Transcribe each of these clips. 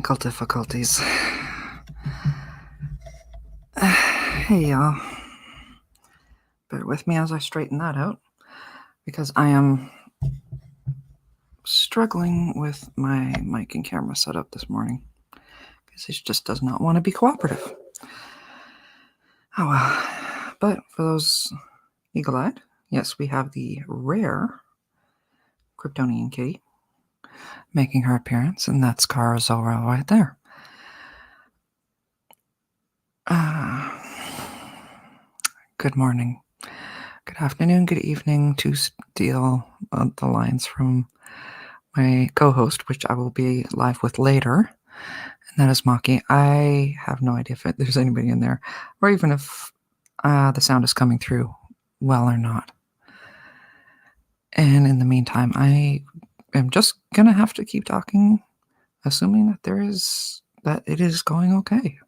technical difficulties. Hey y'all. Bear with me as I straighten that out, because I am struggling with my mic and camera setup this morning, because it just does not want to be cooperative. Oh well. But for those eagle-eyed, yes, we have the rare Kryptonian kitty making her appearance, and that's Cara Zora right there. Good morning, good afternoon, good evening, to steal the lines from my co-host, which I will be live with later, and that is Maki. I have no idea if there's anybody in there, or even if the sound is coming through well or not. And in the meantime, I am just gonna have to keep talking, assuming that it is going okay.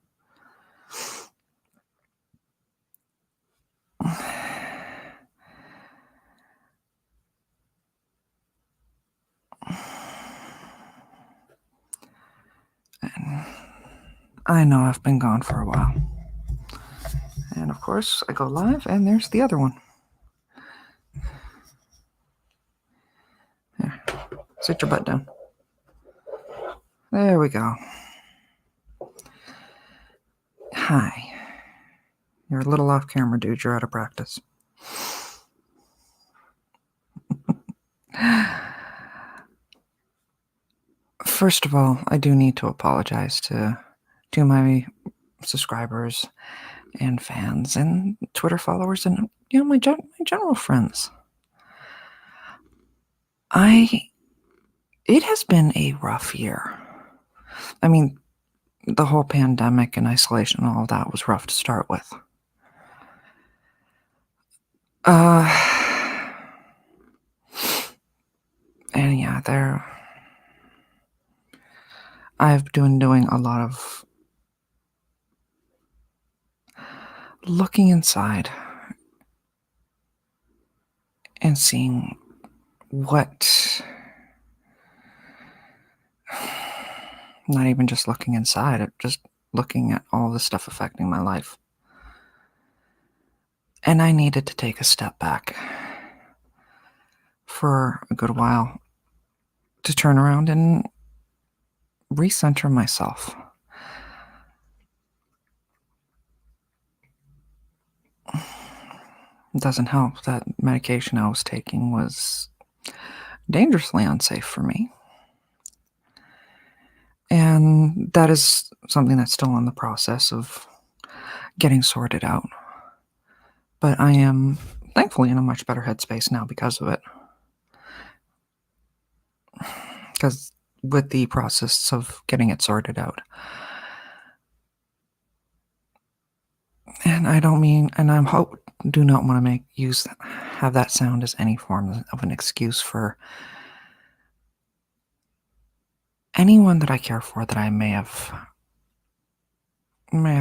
And I know I've been gone for a while. And of course, I go live, and there's the other one. There. Sit your butt down. There we go. Hi. You're a little off camera, dude. You're out of practice. First of all, I do need to apologize to my subscribers and fans and Twitter followers and my general friends. It has been a rough year. I mean, the whole pandemic and isolation and all that was rough to start with. And yeah, I've been doing a lot of looking inside and seeing not even just looking inside, just looking at all the stuff affecting my life. And I needed to take a step back for a good while to turn around and recenter myself. It doesn't help that medication I was taking was dangerously unsafe for me. And that is something that's still in the process of getting sorted out. But I am thankfully in a much better headspace now because of it. Because with the process of getting it sorted out. And I don't mean, and I do not want to have that sound as any form of an excuse for anyone that I care for that I may have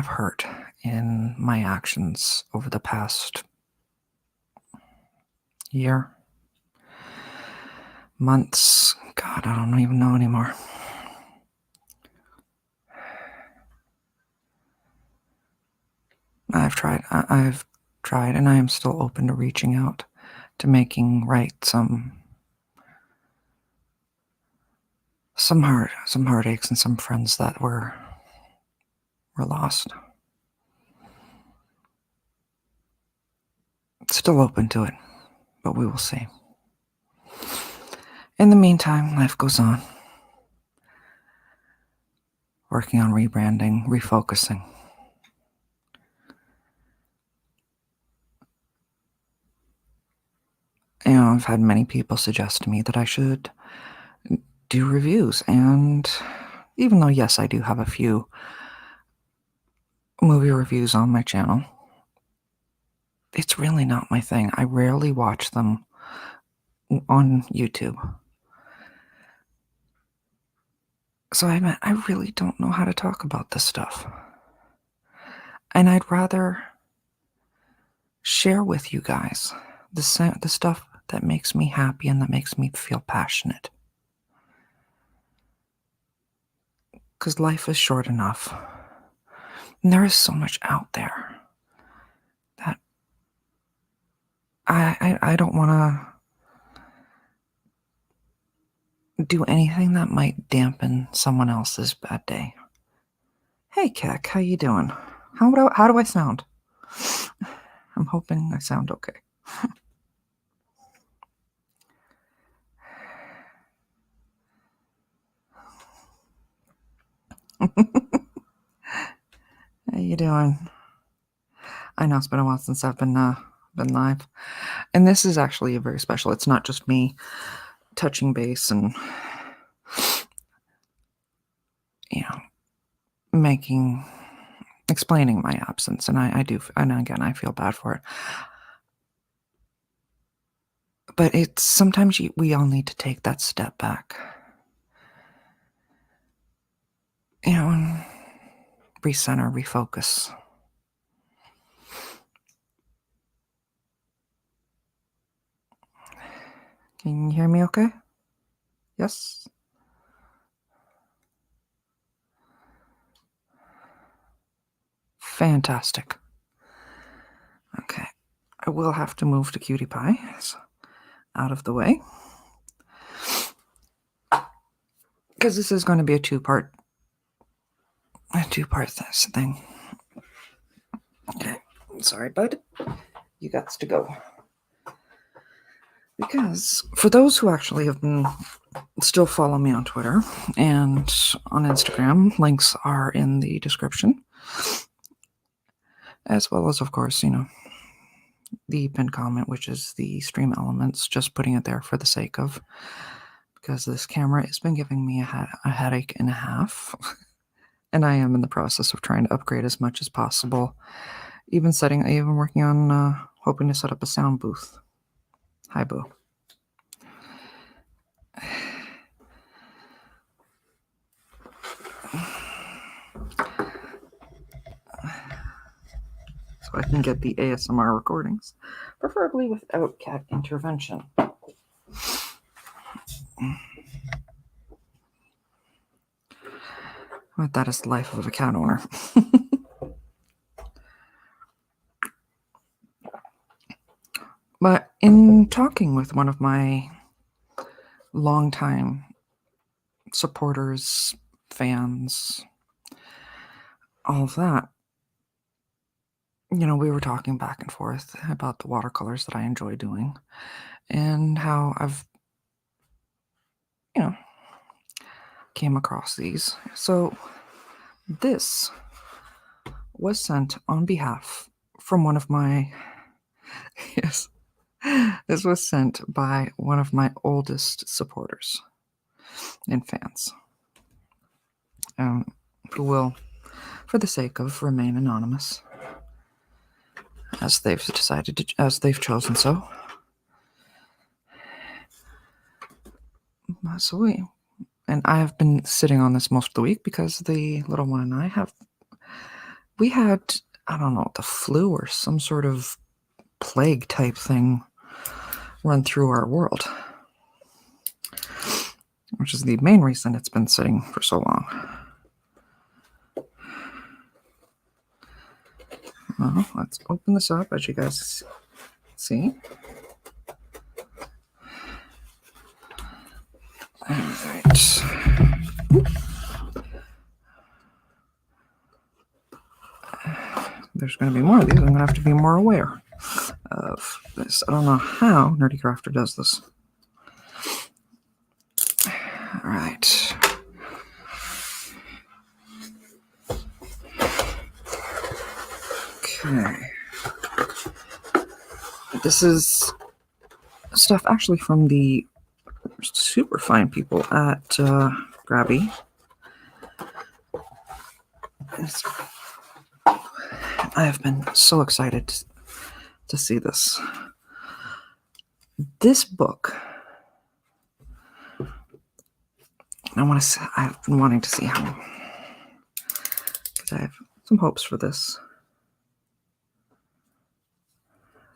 hurt in my actions over the past year, months. God, I don't even know anymore. I've tried, and I am still open to reaching out to making right some heartaches and some friends that were lost. Still open to it, but we will see. In the meantime, life goes on. Working on rebranding, refocusing. I've had many people suggest to me that I should do reviews, and even though, yes, I do have a few movie reviews on my channel, it's really not my thing. I rarely watch them on YouTube. So I really don't know how to talk about this stuff. And I'd rather share with you guys the stuff that makes me happy and that makes me feel passionate. because life is short enough. And there is so much out there that I don't want to do anything that might dampen someone else's bad day. Hey, Keck, how you doing? How do I sound? I'm hoping I sound okay. How you doing? I know it's been a while since I've been live, and this is actually a very special. It's not just me touching base and explaining my absence, and I do, and again I feel bad for it. But it's sometimes we all need to take that step back, and recenter, refocus. Can you hear me okay? Yes? Fantastic. Okay. I will have to move to Cutie Pie out of the way, because this is going to be a two-part thing. Okay. Sorry, bud. You got to go. Because for those who actually have been still follow me on Twitter and on Instagram, links are in the description, as well as, of course, the pinned comment, which is the stream elements, just putting it there for the sake of, because this camera has been giving me a headache and a half, and I am in the process of trying to upgrade as much as possible, even working on hoping to set up a sound booth. Hi, boo. So I can get the ASMR recordings, preferably without cat intervention. But that is the life of a cat owner. But in talking with one of my longtime supporters, fans, all of that, we were talking back and forth about the watercolors that I enjoy doing and how I've, came across these. So this was sent on behalf from one of my, yes, this was sent by one of my oldest supporters and fans, who will, for the sake of, remain anonymous, as they've chosen so. And I have been sitting on this most of the week because the little one and I we had, I don't know, the flu or some sort of plague type thing run through our world, which is the main reason it's been sitting for so long. Well, let's open this up, as you guys see. All right. There's going to be more of these. I'm going to have to be more aware of this. I don't know how Nerdy Crafter does this. All right. Okay. This is stuff actually from the super fine people at Grabie. I have been so excited to see this. This book, I've been wanting to see how, because I have some hopes for this.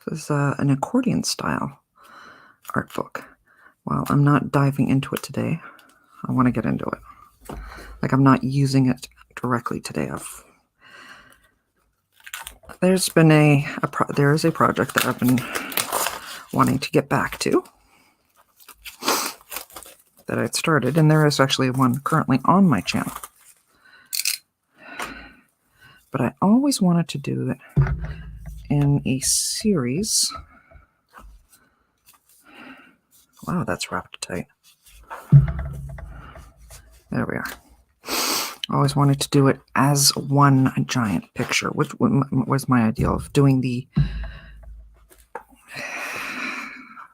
This is an accordion style art book. While I'm not diving into it today, I want to get into it. Like I'm not using it directly today. There is a project that I've been wanting to get back to that I'd started, and there is actually one currently on my channel. But I always wanted to do it in a series. Wow, that's wrapped tight. There we are. I always wanted to do it as one giant picture, which was my ideal of doing the...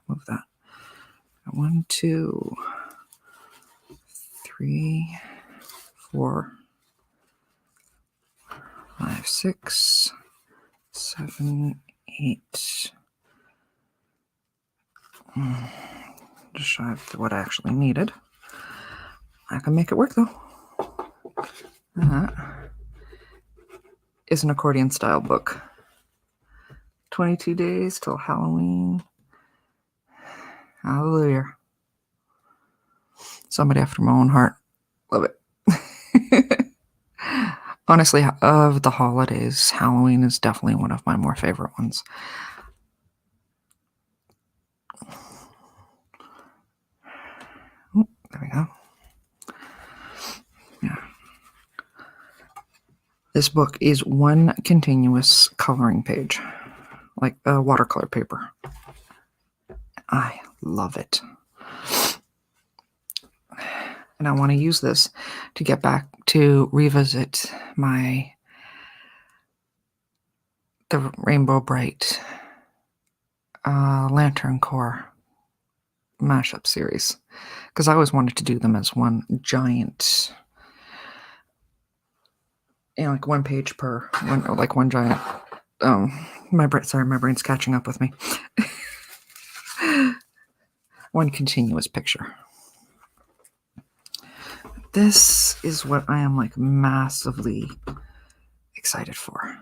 Move that. 1, 2, 3, 4, 5, 6, 7, 8. Just shy of what I actually needed. I can make it work though. That is an accordion style book. 22 days till Halloween. Hallelujah. Somebody after my own heart. Love it. Honestly, of the holidays, Halloween is definitely one of my more favorite ones. Ooh, there we go. Yeah. This book is one continuous coloring page, like watercolor paper. I love it. And I want to use this to get back to revisit the Rainbow Bright Lantern Core mashup series, because I always wanted to do them as one giant, like one page per one, like one giant. My brain's catching up with me. One continuous picture. This is what I am like massively excited for.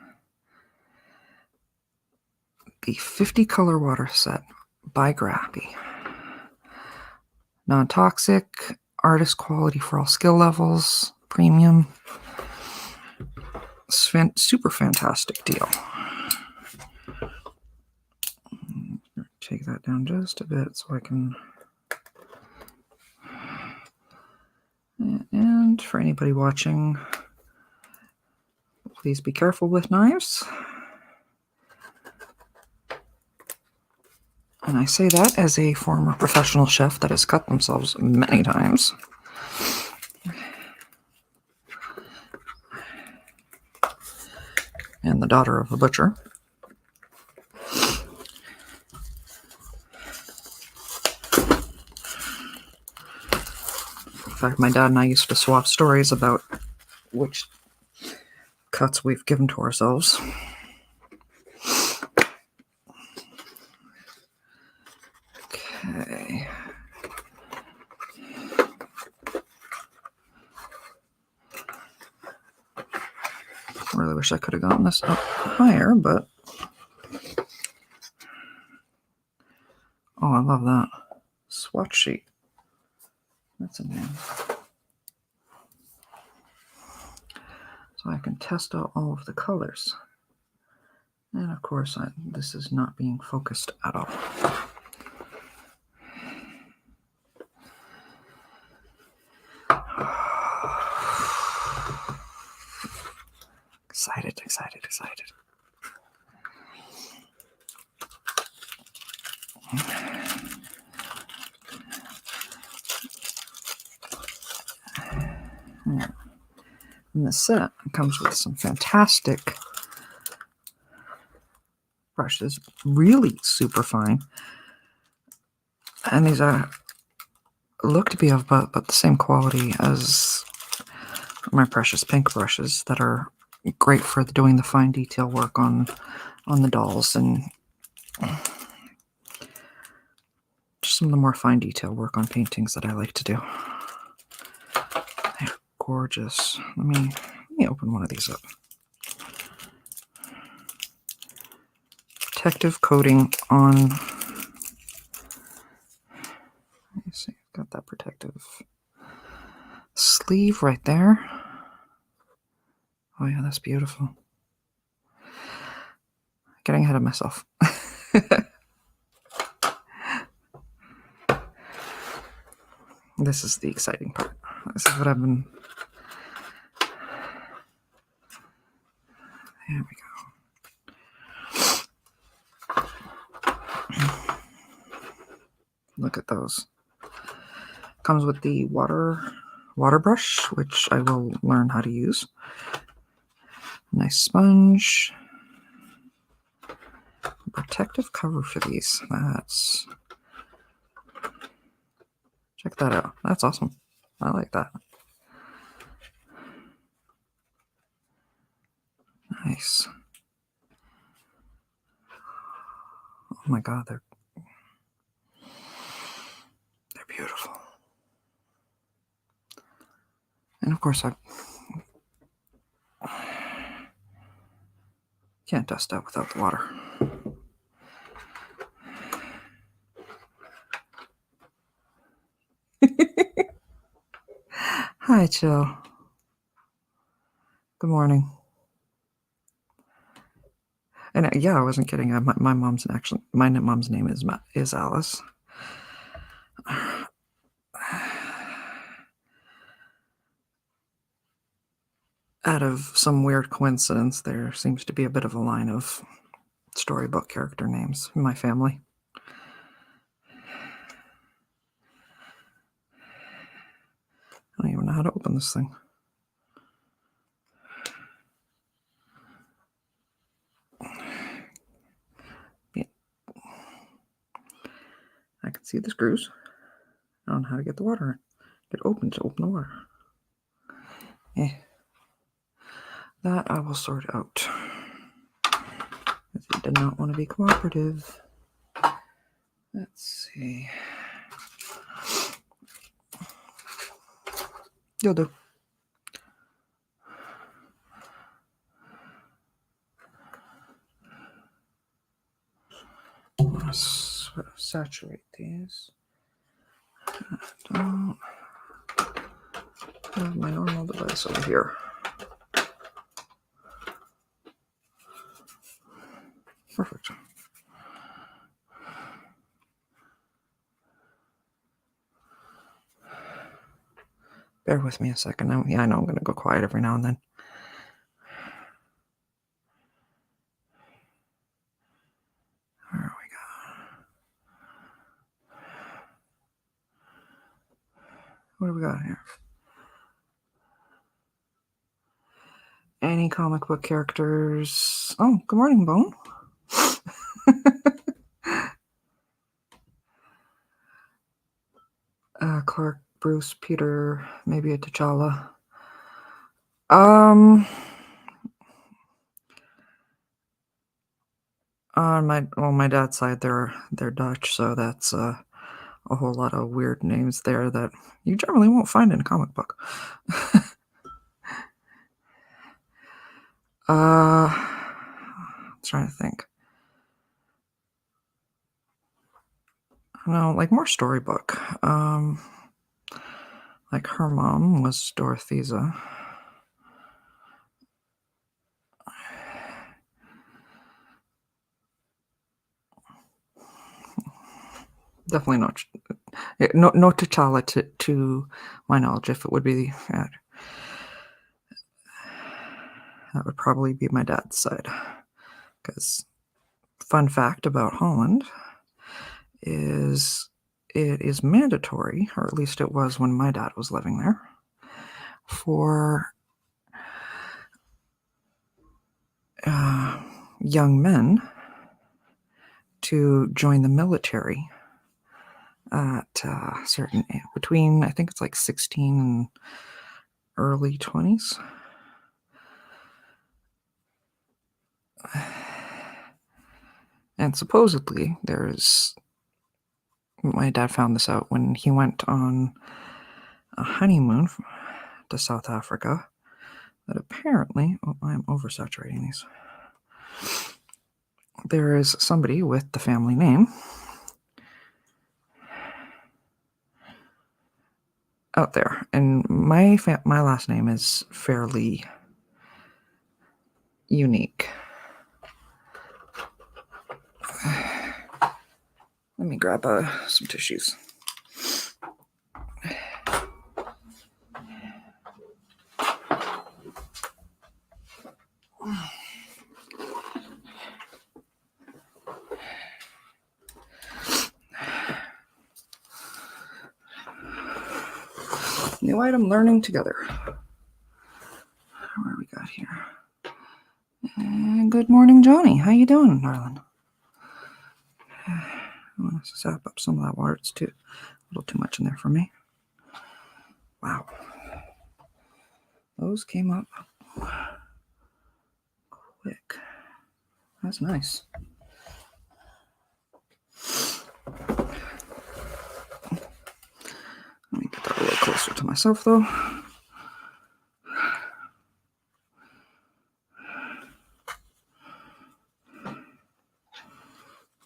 The 50 color water set by Grabie. Non-toxic, artist quality for all skill levels, premium. Super fantastic deal. Take that down just a bit so I can... And for anybody watching, please be careful with knives. And I say that as a former professional chef that has cut themselves many times. And the daughter of a butcher. In fact, my dad and I used to swap stories about which cuts we've given to ourselves. Okay. I really wish I could have gotten this up higher, but... Oh, I love that. Swatch sheet. That's a name. So I can test out all of the colors. And of course, this is not being focused at all. Excited, excited, excited. And the set comes with some fantastic brushes, really super fine. And these look to be of but the same quality as my precious pink brushes that are great for doing the fine detail work on the dolls and just some of the more fine detail work on paintings that I like to do. They're gorgeous. Let me open one of these up. Protective coating on... Let me see, got that protective sleeve right there. Oh yeah, that's beautiful. Getting ahead of myself. This is the exciting part. This is what I've been... There we go. Look at those. Comes with the water brush, which I will learn how to use. Nice sponge. Protective cover for these. That's... Check that out. That's awesome. I like that. Nice. Oh my god, they're beautiful. And of course, I can't dust out without the water. Hi, Chill. Good morning. And yeah, I wasn't kidding. My mom's name is Alice. Out of some weird coincidence, there seems to be a bit of a line of storybook character names in my family. I don't even know how to open this thing. Yeah. I can see the screws. I don't know how to get the water in. Get open to open the water. Yeah. That I will sort out. If you did not want to be cooperative. Let's see. You'll do. Let's saturate these. I don't have my normal device over here. Perfect. Bear with me a second. Yeah, I know I'm going to go quiet every now and then. There we go. What do we got here? Any comic book characters? Oh, good morning, Bone. Clark, Bruce, Peter, maybe a T'Challa. On my dad's side, they're Dutch, so that's a whole lot of weird names there that you generally won't find in a comic book. I'm trying to think. No, like more storybook. Like her mom was Dorothea. Definitely no T'Challa to my knowledge. If it would be that would probably be my dad's side. Because fun fact about Holland is it is mandatory, or at least it was when my dad was living there, for young men to join the military at certain between, I think it's like 16 and early 20s. And supposedly my dad found this out when he went on a honeymoon to South Africa, that apparently, I'm oversaturating these. There is somebody with the family name out there, and my last name is fairly unique. Let me grab some tissues. New item learning together. What do we got here? Good morning, Johnny. How you doing, darling? I want to zap up some of that water. It's a little too much in there for me. Wow. Those came up quick. That's nice. Let me get that a little closer to myself, though.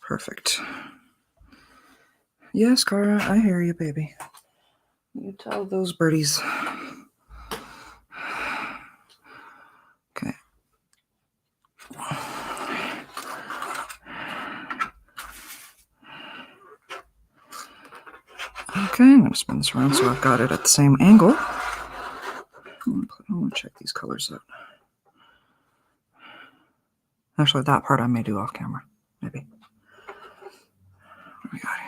Perfect. Yes, Cara, I hear you, baby. You tell those birdies. Okay. Okay, I'm going to spin this around so I've got it at the same angle. I want to check these colors out. Actually, that part I may do off camera, maybe. What do we got here?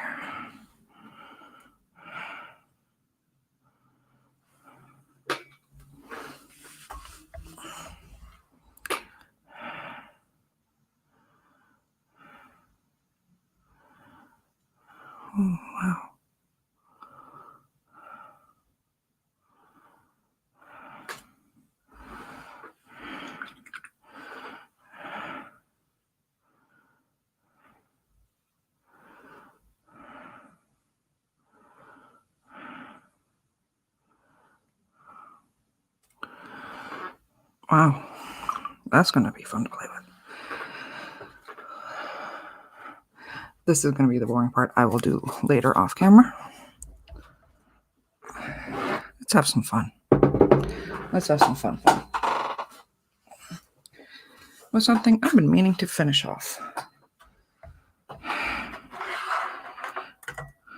Oh, wow. Wow. That's going to be fun to play with. This is going to be the boring part I will do later off camera. Let's have some fun. Let's have some fun. With something I've been meaning to finish off.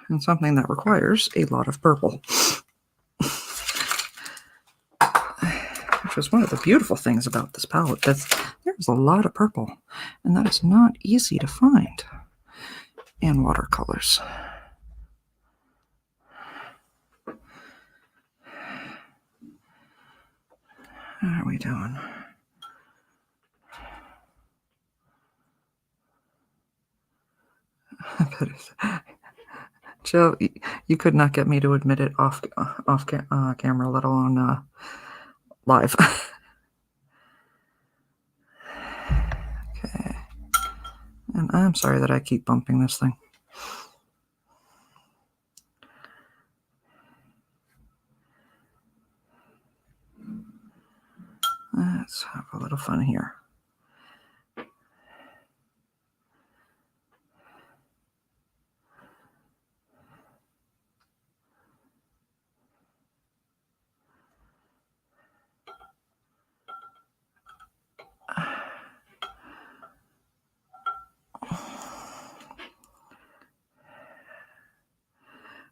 And something that requires a lot of purple. Which is one of the beautiful things about this palette. There's a lot of purple. And that is not easy to find in watercolors. How are we doing? Jill, you could not get me to admit it off camera, let alone live. Okay. And I'm sorry that I keep bumping this thing. Let's have a little fun here.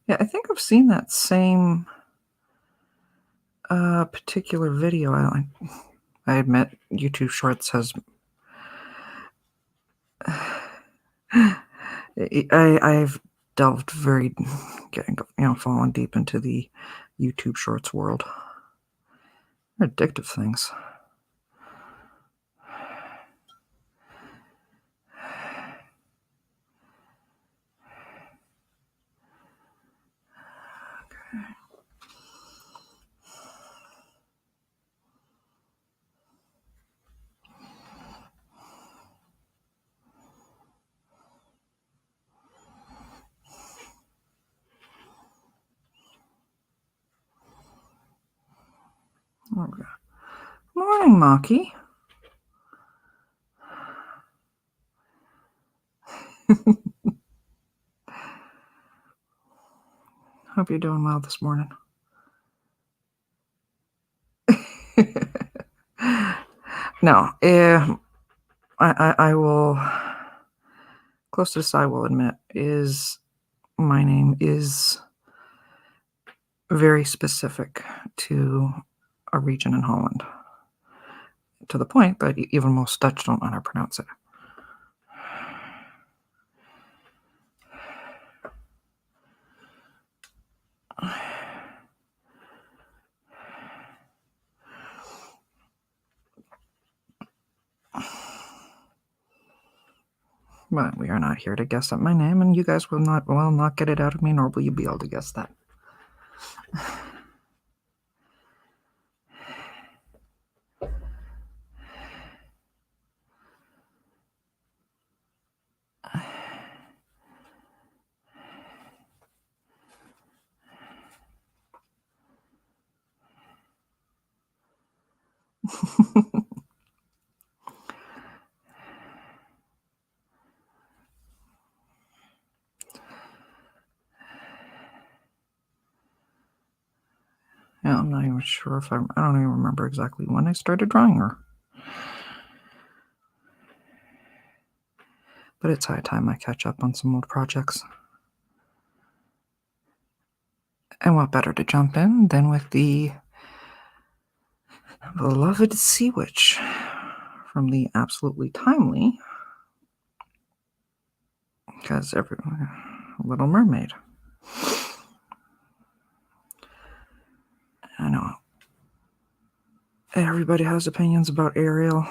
Yeah, I think I've seen that same particular video. I admit YouTube Shorts has... I've delved very, fallen deep into the YouTube Shorts world. They're addictive things. Okay. Morning, Maki. Hope you're doing well this morning. No, I will, close to this, I will admit, is my name is very specific to a region in Holland, to the point that even most Dutch don't know how to pronounce it. But we are not here to guess at my name, and you guys will not get it out of me, nor will you be able to guess that. Yeah, I'm not even sure if I don't even remember exactly when I started drawing her. But it's high time I catch up on some old projects. And what better to jump in than with the beloved Sea Witch from the absolutely timely, because Little Mermaid. I know everybody has opinions about Ariel,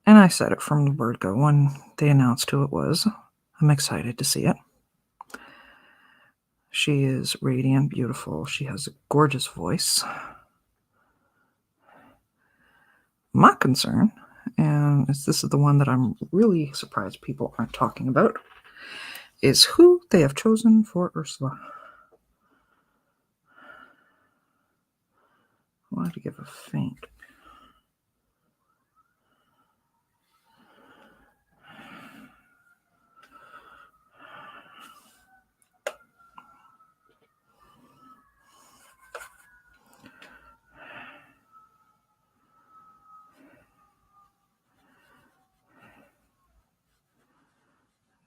and I said it from the word go when they announced who it was. I'm excited to see it. She is radiant, beautiful. She has a gorgeous voice. My concern, and this is the one that I'm really surprised people aren't talking about, is who they have chosen for Ursula. I wanted to give a faint.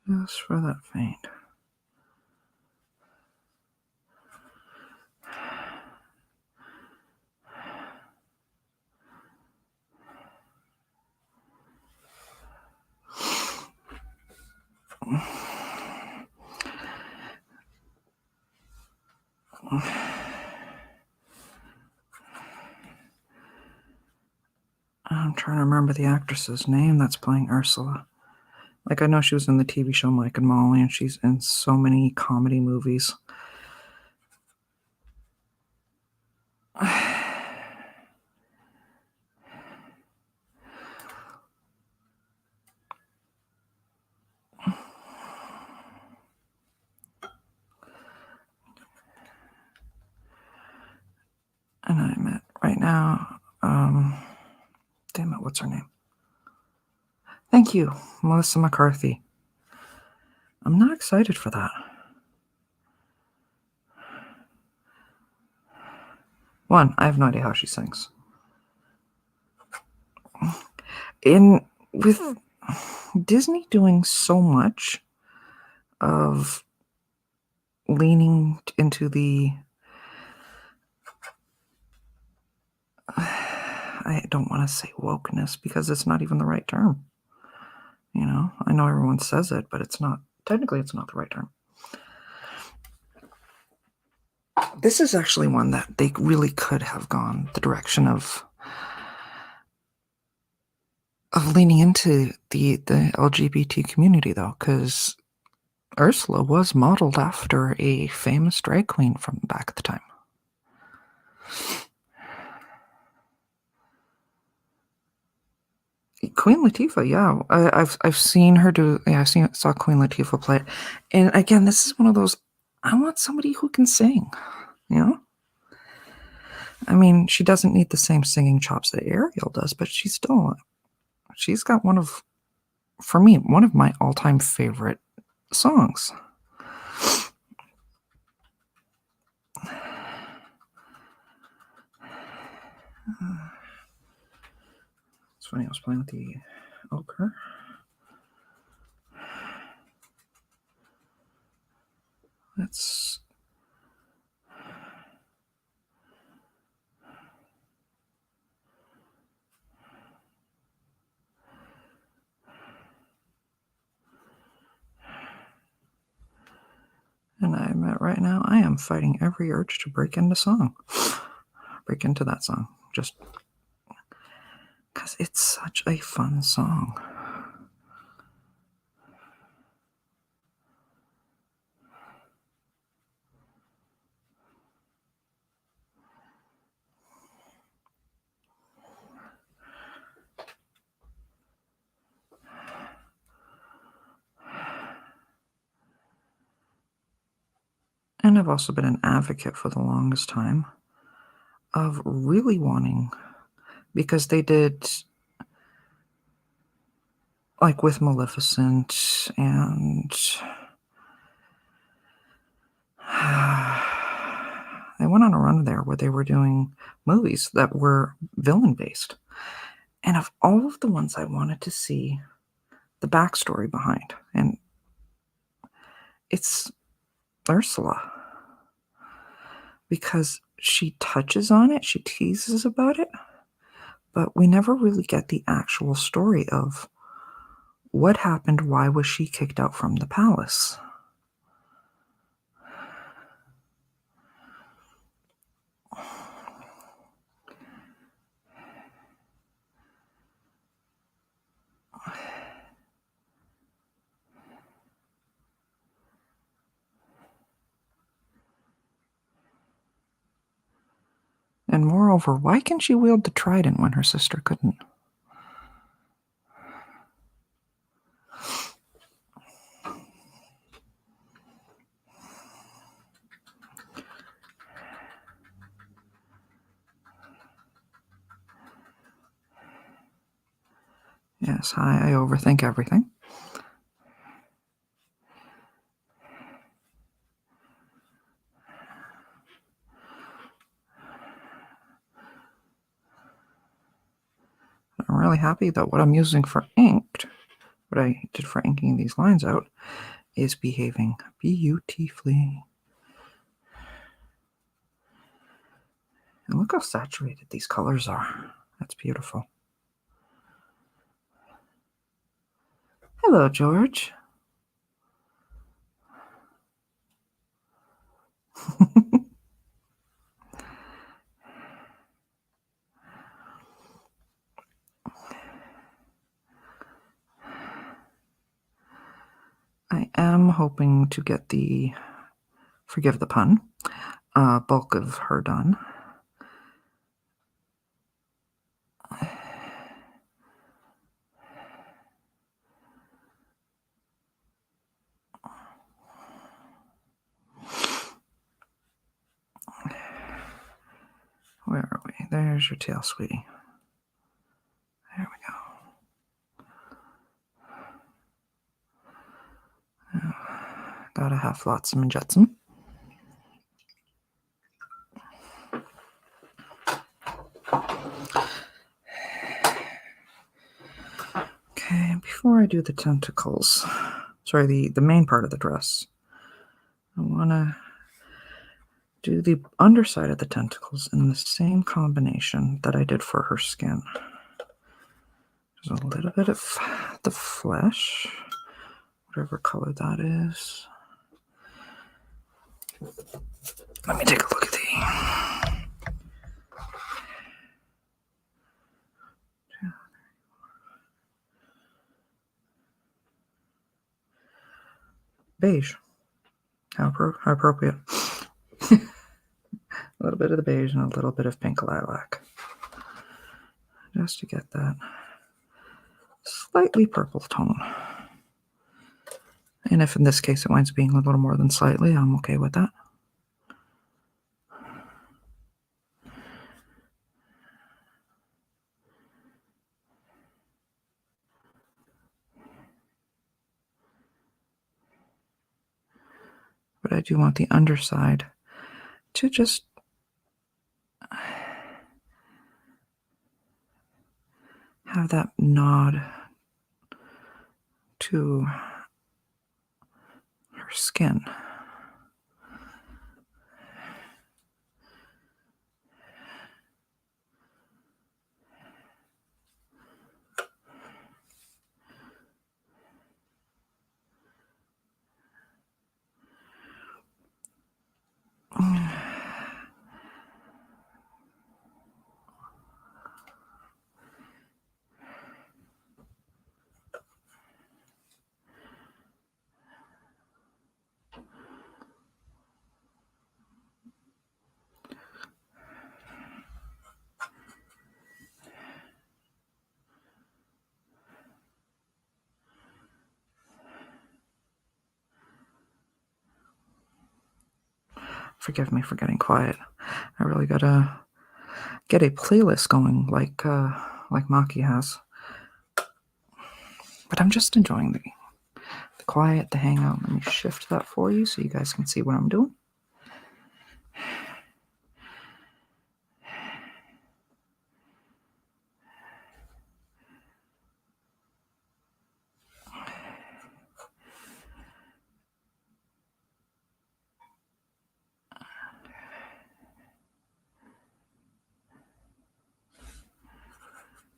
Just for that faint. I'm trying to remember the actress's name that's playing Ursula. Like, I know she was in the TV show Mike and Molly, and she's in so many comedy movies. And I admit, right now, damn it, what's her name? Thank you, Melissa McCarthy. I'm not excited for that. One, I have no idea how she sings. With Disney doing so much of leaning into the, I don't want to say wokeness because it's not even the right term. You know, I know everyone says it, but it's not, technically it's not the right term. This is actually one that they really could have gone the direction of leaning into the LGBT community, though, because Ursula was modeled after a famous drag queen from back at the time. Queen Latifah, yeah, I've seen her do. Yeah, saw Queen Latifah play it, and again, this is one of those. I want somebody who can sing. You know, I mean, she doesn't need the same singing chops that Ariel does, but she's got for me, one of my all-time favorite songs. It's funny, I was playing with the ochre. Let's... And I admit right now, I am fighting every urge to break into song. Break into that song. Just because it's such a fun song. And I've also been an advocate for the longest time of really wanting, because they did, like with Maleficent, and they went on a run there where they were doing movies that were villain-based. And of all of the ones I wanted to see the backstory behind, and it's Ursula. Because she touches on it, she teases about it, but we never really get the actual story of what happened, why was she kicked out from the palace. And moreover, why can she wield the trident when her sister couldn't? Yes, I overthink everything. I'm really happy that what I'm using for inked, what I did for inking these lines out, is behaving beautifully. And look how saturated these colors are. That's beautiful. Hello, George. I am hoping to get the, forgive the pun, bulk of her done. Where are we? There's your tail, sweetie. There we go. Gotta have flotsam and jetsam. Okay, before I do the tentacles, sorry, the main part of the dress, I want to do the underside of the tentacles in the same combination that I did for her skin. There's a little bit of the flesh, whatever color that is. Let me take a look at the... Beige. How appropriate. A little bit of the beige and a little bit of pink lilac. Just to get that slightly purple tone. And if in this case it winds up being a little more than slightly, I'm okay with that. But I do want the underside to just have that nod to her skin. Forgive me for getting quiet. I really gotta get a playlist going like Maki has. But I'm just enjoying the quiet, the hangout. Let me shift that for you so you guys can see what I'm doing.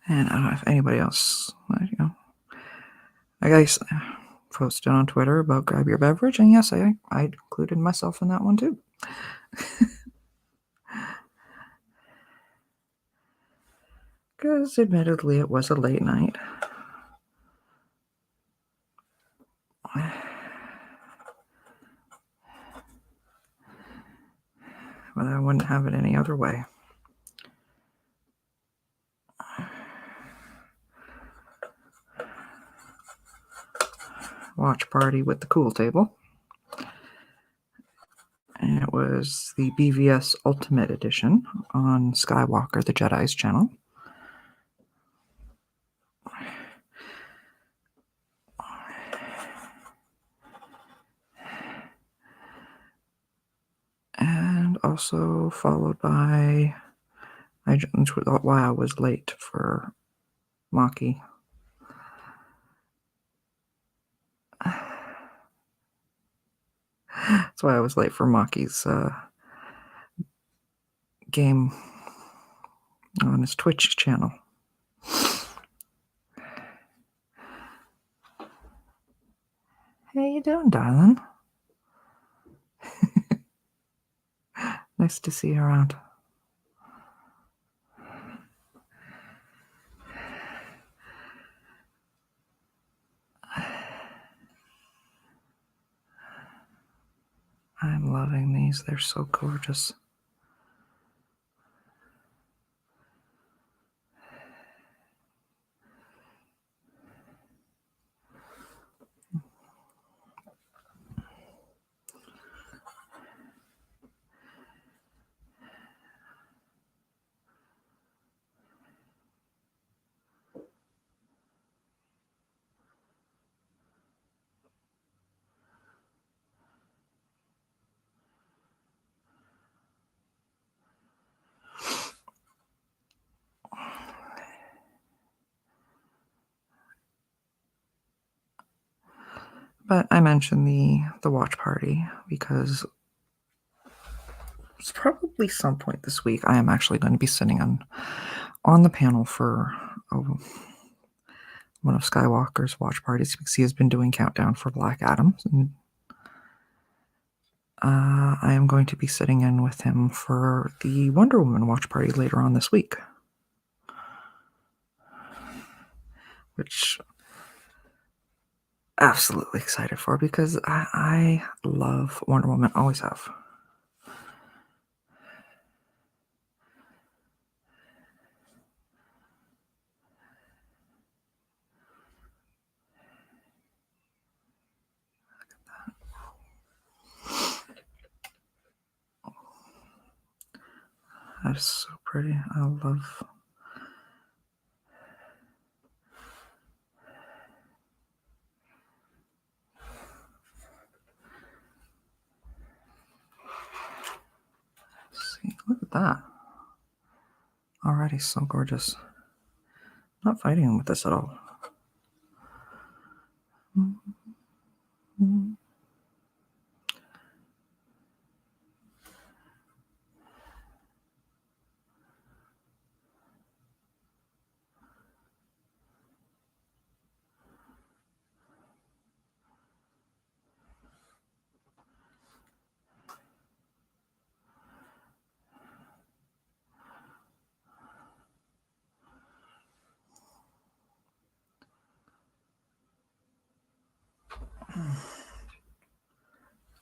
And I don't know if anybody else, I guess posted on Twitter about grab your beverage, and yes, I included myself in that one too. Because admittedly, it was a late night. But I wouldn't have it any other way. Watch party with the cool table. And it was the BVS Ultimate Edition on Skywalker the Jedi's channel. And also followed by, which was why I was late for Maki. That's why I was late for Maki's game on his Twitch channel. How you doing, darling? Nice to see you around. I'm loving these. They're so gorgeous. But I mentioned the watch party because it's probably some point this week I am actually going to be sitting on the panel for one of Skywalker's watch parties because he has been doing countdown for Black Adam. And I am going to be sitting in with him for the Wonder Woman watch party later on this week, which absolutely excited for because I love Wonder Woman, always have. That is so pretty. I love. See, look at that. Already so gorgeous. Not fighting with this at all.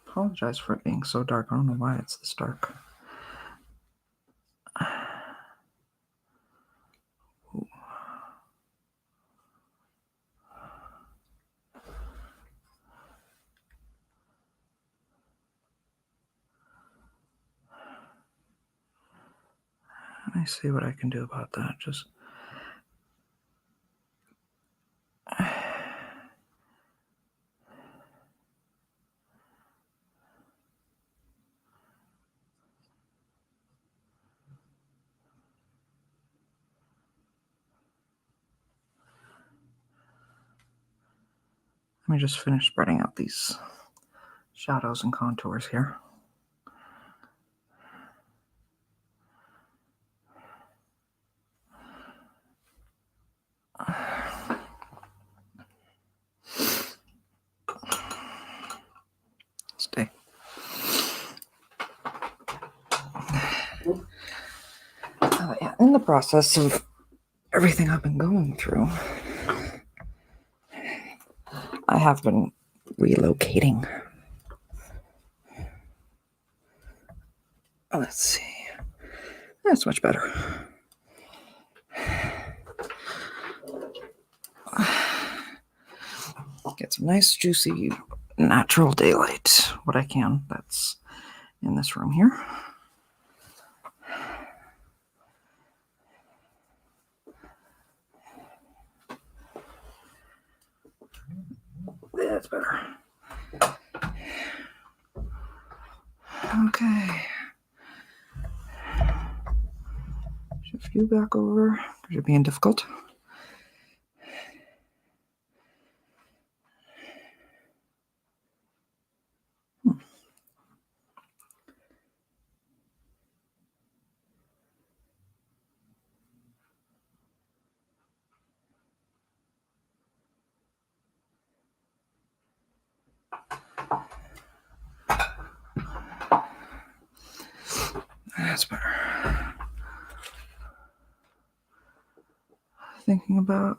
Apologize for it being so dark. I don't know why it's this dark. Let me see what I can do about that. Just let me just finish spreading out these shadows and contours here. Stay. Yeah, in the process of everything I've been going through, I have been relocating. Let's see. That's much better. Get some nice, juicy, natural daylight. What I can. That's in this room here. That's better. Okay. Shift you back over because you're being difficult. That's better. Thinking about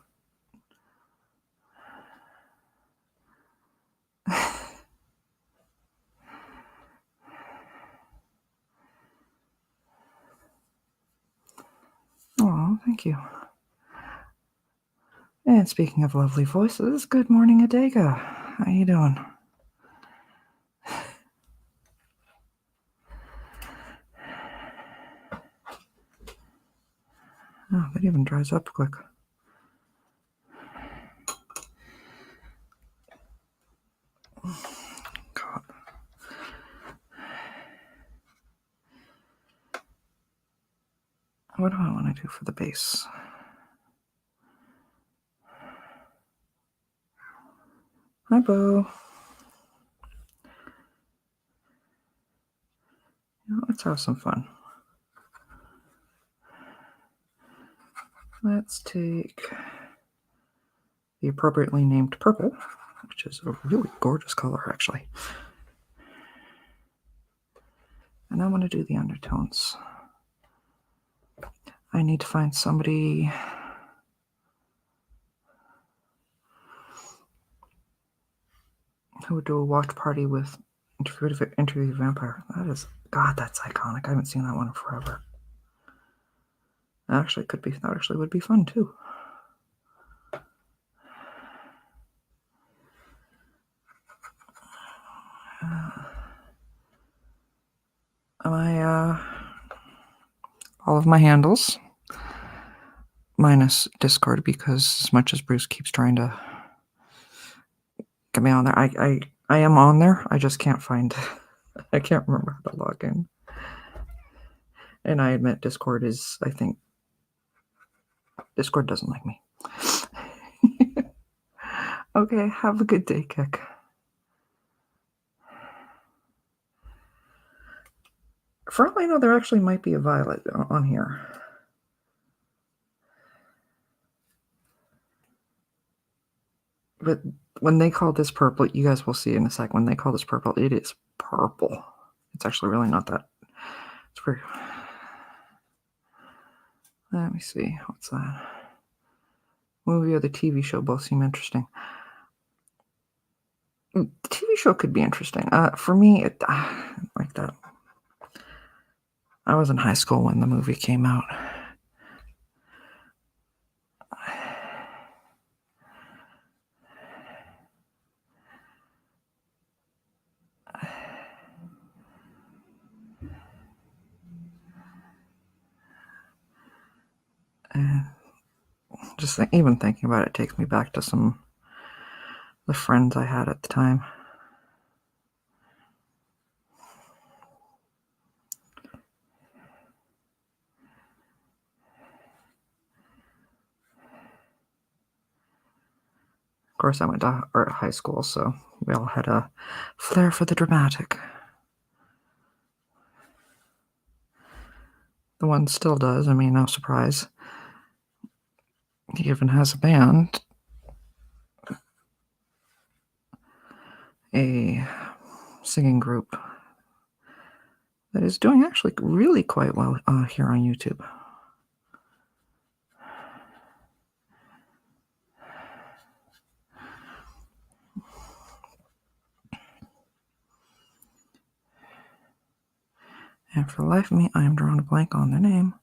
oh, thank you. And speaking of lovely voices, good morning, Adega. How you doing? Oh, that even dries up quick. God. What do I want to do for the base? Hi, Bo. Let's have some fun. Let's take the appropriately named purple, which is a really gorgeous color, actually. And I want to do the undertones. I need to find somebody who would do a watch party with Interview Vampire. That is, God, that's iconic. I haven't seen that one in forever. That actually could be. That actually would be fun too. All of my handles, minus Discord, because as much as Bruce keeps trying to get me on there, I am on there. I just can't find. I can't remember how to log in. And I admit Discord is, I think, Discord doesn't like me. Okay, have a good day, Kick. For all I know, there actually might be a violet on here. But when they call this purple, you guys will see in a sec, when they call this purple, it is purple. It's actually really not that. It's pretty. Let me see. What's that? Movie or the TV show both seem interesting. The TV show could be interesting. For me, like that. I was in high school when the movie came out. And just even thinking about it takes me back to some the friends I had at the time. Of course, I went to art high school, so we all had a flair for the dramatic. The one still does. I mean, no surprise. He even has a band, a singing group that is doing actually really quite well here on YouTube. And for the life of me, I am drawing a blank on their name.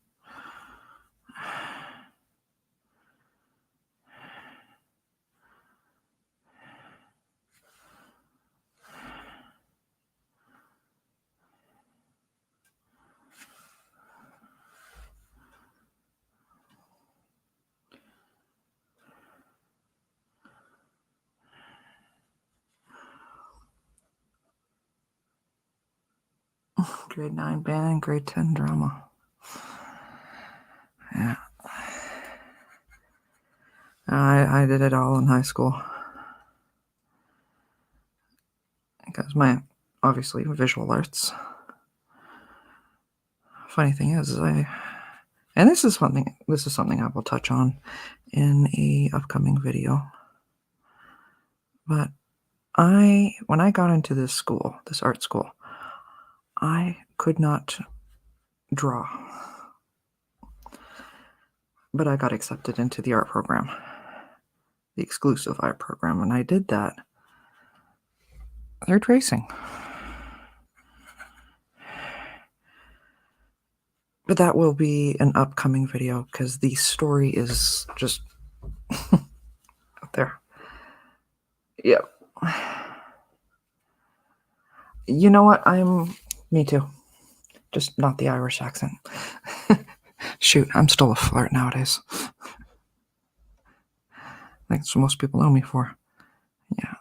Grade 9 band, grade 10 drama. Yeah. I did it all in high school. Because my, obviously, visual arts. Funny thing is, and this is something I will touch on in a upcoming video. But when I got into this art school, I could not draw. But I got accepted into the art program, the exclusive art program, and I did that. They're tracing. But that will be an upcoming video because the story is just up there. Yep. You know what? Me too. Just not the Irish accent. Shoot, I'm still a flirt nowadays. That's what most people know me for. Yeah.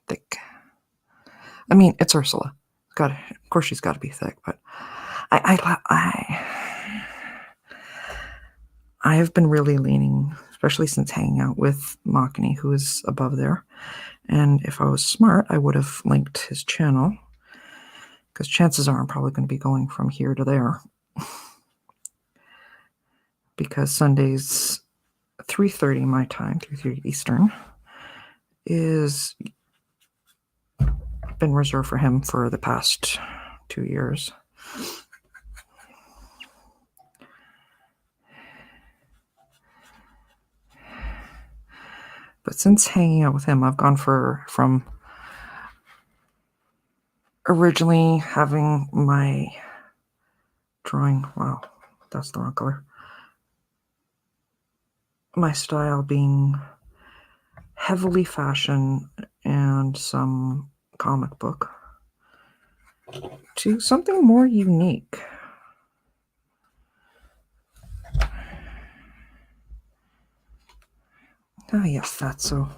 Thick. I mean, it's Ursula. Of course she's got to be thick, but I have been really leaning, especially since hanging out with Makani, who is above there. And if I was smart, I would have linked his channel, because chances are I'm probably going to be going from here to there. Because Sundays, 3:30 my time, 3:30 Eastern, is been reserved for him for the past 2 years. But since hanging out with him, I've gone from originally having my drawing, wow, that's the wrong color. My style being heavily fashion and some comic book to something more unique. Ah, you fatso.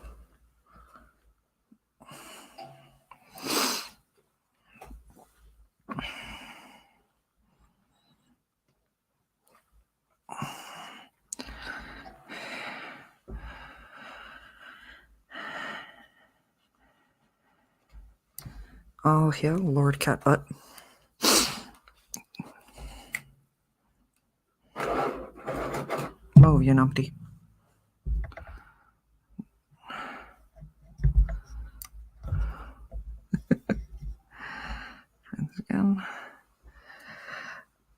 Oh, yeah, Lord Catbutt. Oh, you numpty. Again.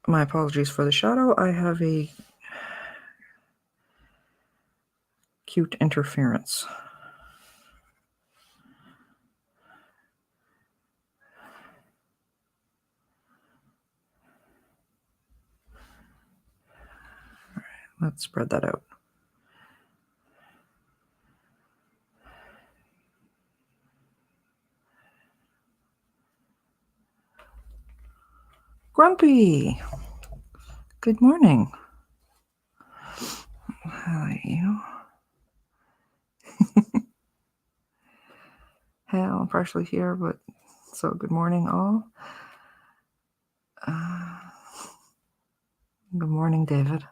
My apologies for the shadow. I have a cute interference. All right, let's spread that out. Grumpy. Good morning. Hi, you. Hey, I'm partially here, but so good morning, all. Good morning, David.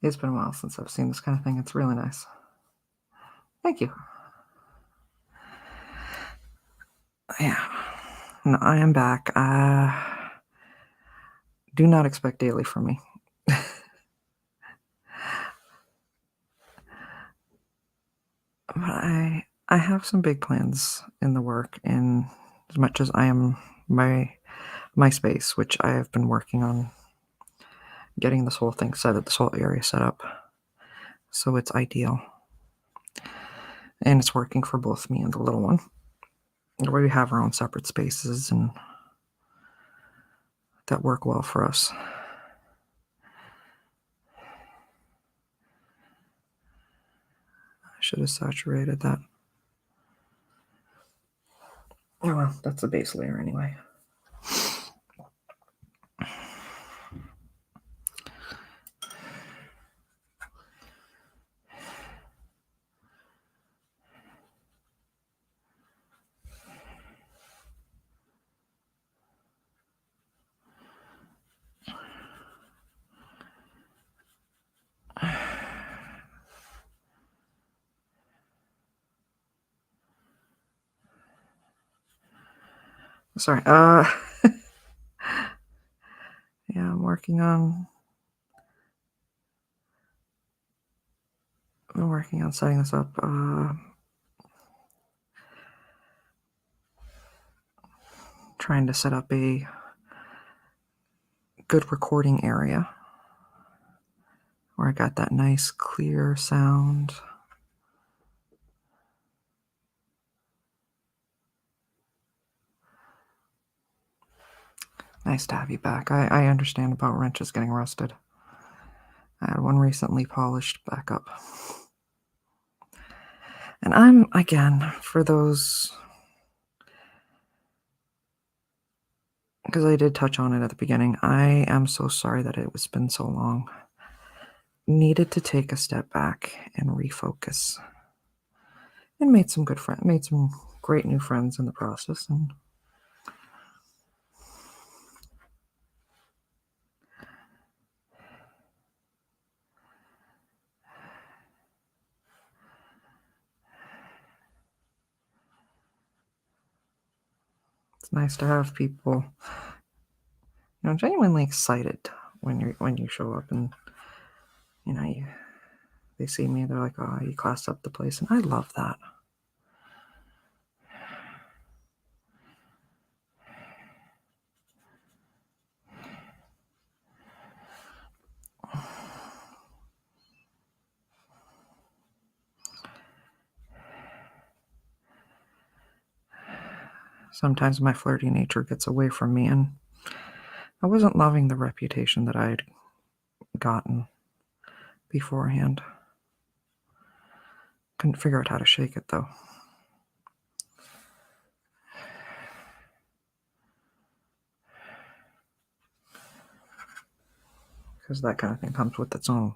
It's been a while since I've seen this kind of thing. It's really nice. Thank you. Yeah. No, I am back. Do not expect daily from me. But I have some big plans in the work, in as much as I am my space, which I have been working on getting this whole thing set up, this whole area set up, so it's ideal. And it's working for both me and the little one, where we have our own separate spaces and that work well for us. I should have saturated that. Oh well, that's the base layer anyway. Sorry. Yeah, I'm working on setting this up. Trying to set up a good recording area where I got that nice clear sound. Nice to have you back. I understand about wrenches getting rusted. I had one recently polished back up. And I'm, again, for those, because I did touch on it at the beginning, I am so sorry that it's been so long. Needed to take a step back and refocus. And made some great new friends in the process. And it's nice to have people, genuinely excited when you show up, and they see me, they're like, "Oh, you classed up the place," and I love that. Sometimes my flirty nature gets away from me, and I wasn't loving the reputation that I'd gotten beforehand. Couldn't figure out how to shake it, though. Because that kind of thing comes with its own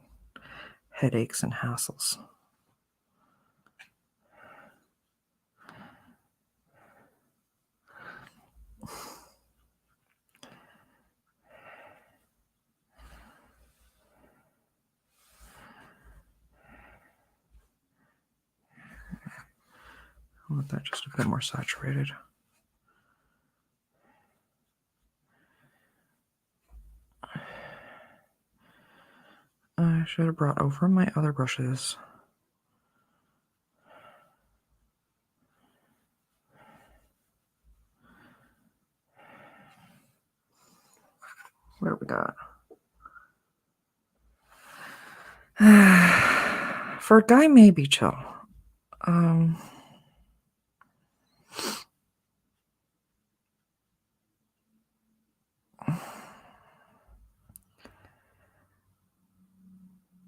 headaches and hassles. I want that just a bit more saturated. I should have brought over my other brushes. What do we got? For a guy, maybe chill.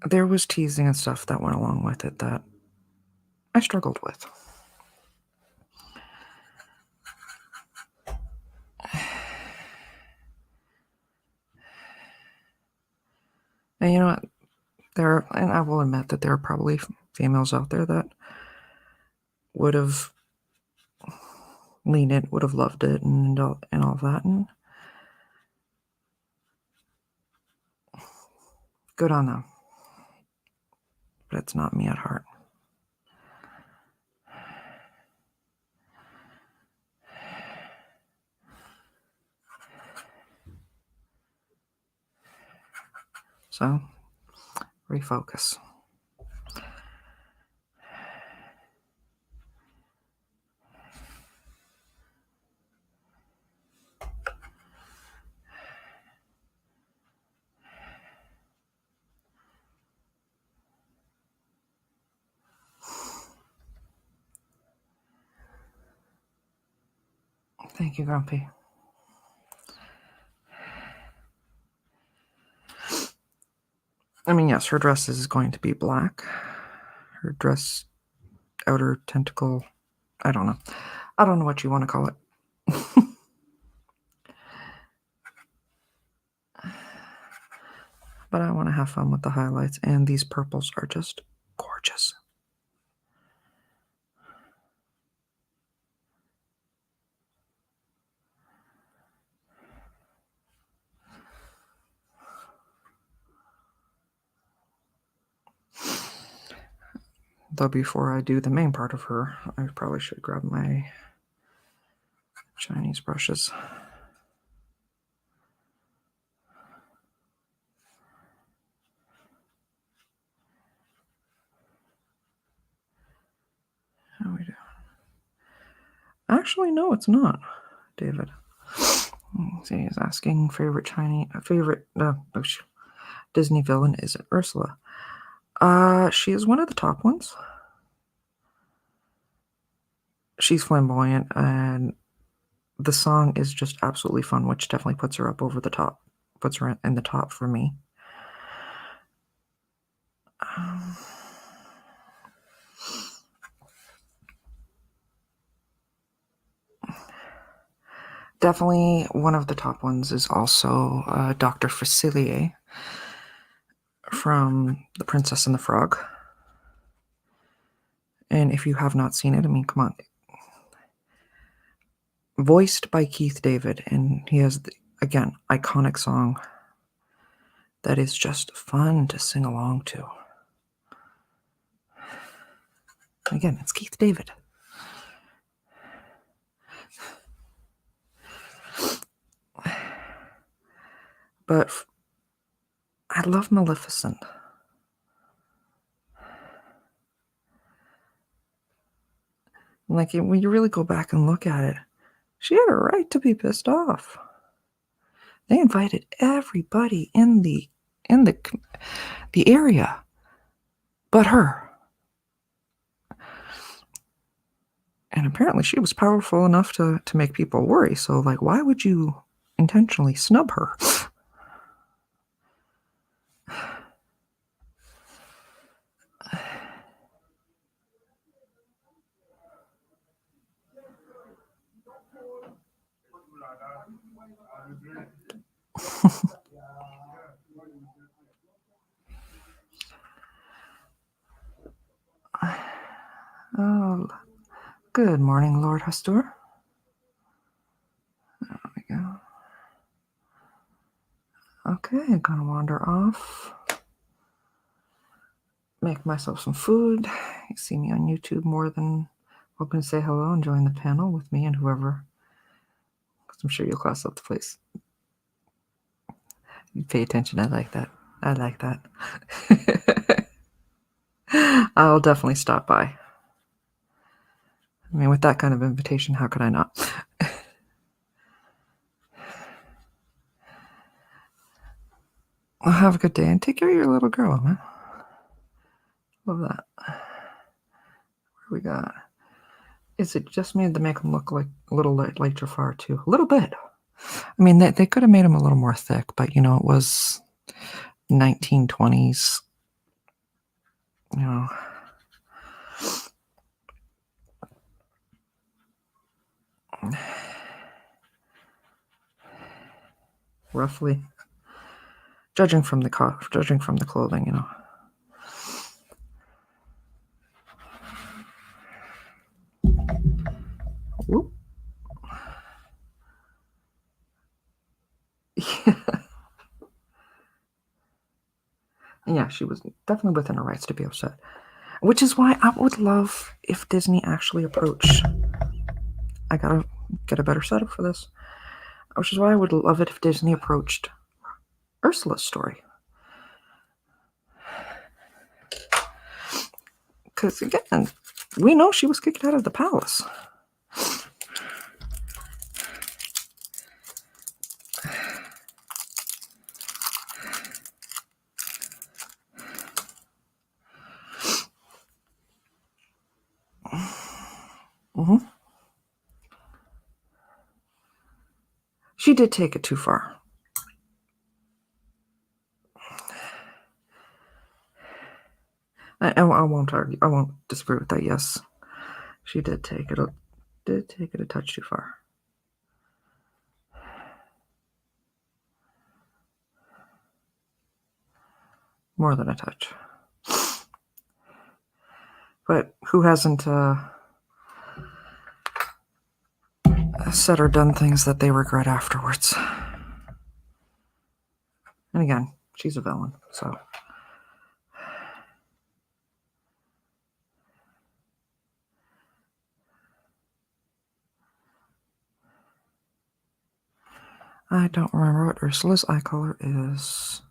There was teasing and stuff that went along with it that I struggled with. And you know what? And I will admit that there are probably females out there that would have leaned it, would have loved it, and all that. And good on them. But it's not me at heart. So, refocus. Thank you, Grumpy. I mean, yes, her dress is going to be black. Her dress, outer tentacle, I don't know. I don't know what you want to call it. But I want to have fun with the highlights, and these purples are just gorgeous. Though before I do the main part of her, I probably should grab my Chinese brushes. How we do? Actually, no, it's not, David. See, he's asking favorite Disney villain is it Ursula? She is one of the top ones. She's flamboyant, and the song is just absolutely fun, which definitely puts her up over the top, puts her in the top for me. Definitely one of the top ones is also Dr. Facilier from The Princess and the Frog. And if you have not seen it, I mean, come on. Voiced by Keith David, and he has, again, iconic song that is just fun to sing along to. Again, it's Keith David. But I love Maleficent. Like, when you really go back and look at it, she had a right to be pissed off. They invited everybody in the area but her. And apparently she was powerful enough to make people worry. So, like, why would you intentionally snub her? Oh, good morning, Lord Hastur. There we go. Okay, I'm gonna wander off. Make myself some food. You see me on YouTube more than Welcome to say hello and join the panel with me and whoever, because I'm sure you'll class up the place. You pay attention. I like that. I like that. I'll definitely stop by. I mean, with that kind of invitation, how could I not? Well, have a good day and take care of your little girl, man. Love that. What we got? Is it just made to make him look like a little like Jafar too? A little bit. I mean, they could have made him a little more thick, but it was 1920s. Roughly, judging from the clothing, Whoop. Yeah, she was definitely within her rights to be upset. Which is why I would love if Disney actually approached. I gotta get a better setup for this. Which is why I would love it if Disney approached Ursula's story. Because again, we know she was kicked out of the palace. Mm-hmm. She did take it too far. I won't argue. I won't disagree with that. Yes, she did take it a touch too far. More than a touch. But who hasn't said or done things that they regret afterwards? And again, she's a villain, so. I don't remember what Ursula's eye color is.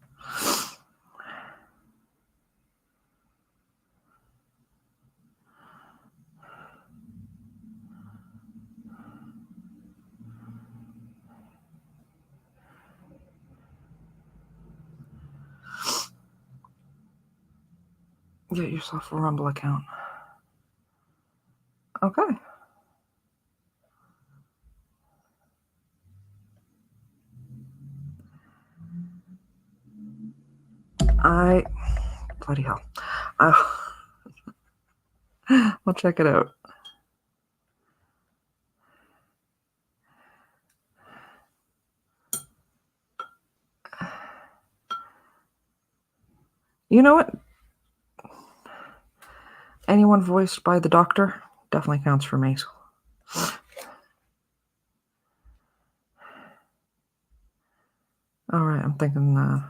Get yourself a Rumble account. Okay. Bloody hell. I'll check it out. You know what? Anyone voiced by the Doctor definitely counts for me. All right, I'm thinking. No.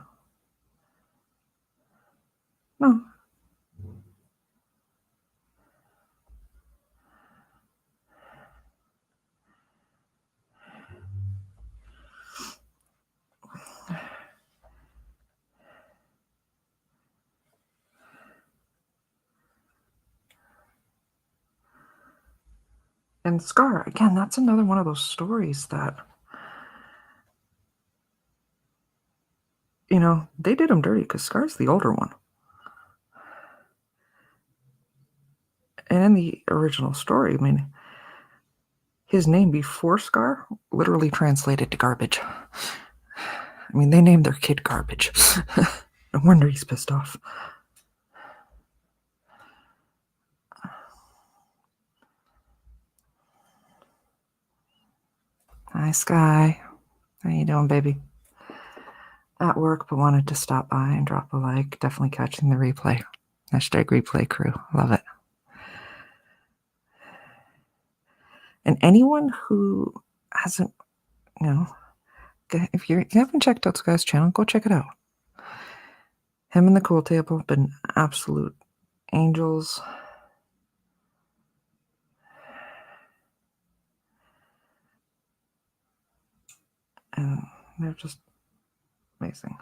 And Scar, again, that's another one of those stories that, they did him dirty because Scar's the older one. And in the original story, I mean, his name before Scar literally translated to garbage. I mean, they named their kid Garbage. No wonder he's pissed off. Hi, Sky. How you doing, baby? At work, but wanted to stop by and drop a like. Definitely catching the replay. Hashtag replay crew. Love it. And anyone who hasn't, if you haven't checked out Sky's channel, go check it out. Him and the Cool Table have been absolute angels. They're just amazing.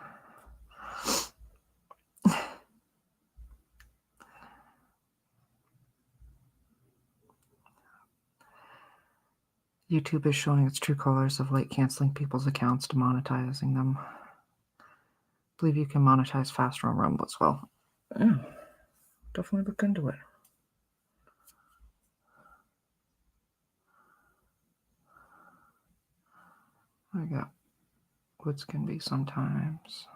YouTube is showing its true colors of late canceling people's accounts, demonetizing them. I believe you can monetize faster on Rumble as well. Yeah, definitely look into it. I got woods can be sometimes.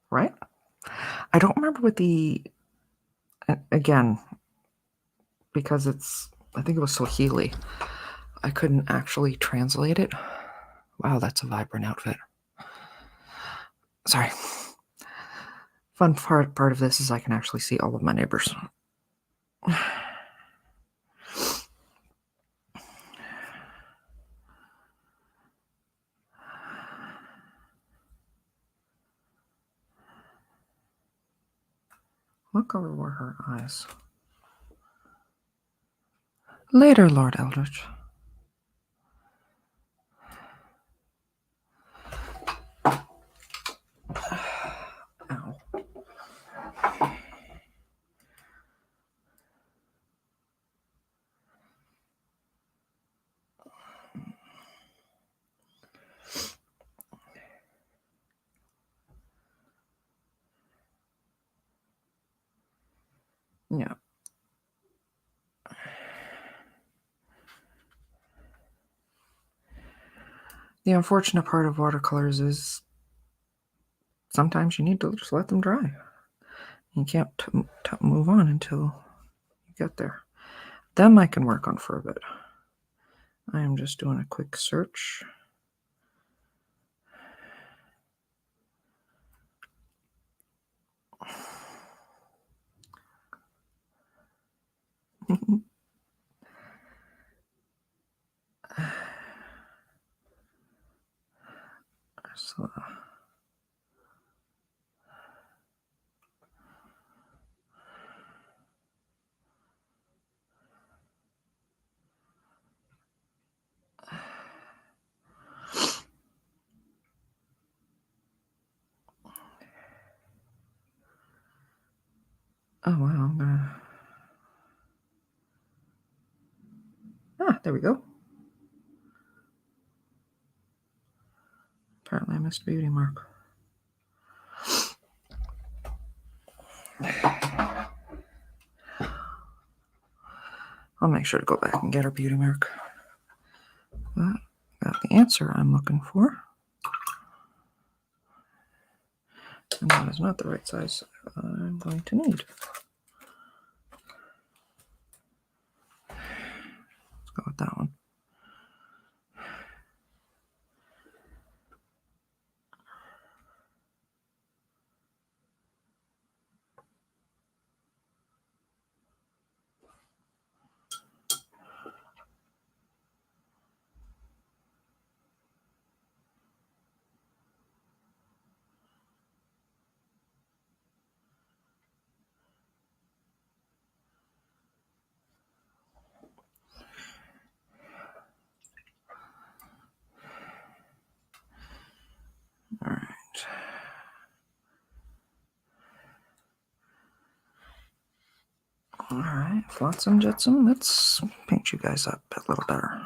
Right? I don't remember what again, because I think it was Swahili. I couldn't actually translate it. Wow, that's a vibrant outfit. Sorry. Fun part of this is I can actually see all of my neighbors. What color were her eyes? Later, Lord Eldridge. Ow. Yeah. The unfortunate part of watercolors is sometimes you need to just let them dry. You can't move on until you get there. Them I can work on for a bit. I am just doing a quick search. Ursula. Oh wow, I'm gonna. There we go. Apparently I missed beauty mark. I'll make sure to go back and get her beauty mark. But got the answer I'm looking for. And that is not the right size I'm going to need. Let's go with that one. All right. All right, Flotsam Jetsam, let's paint you guys up a little better.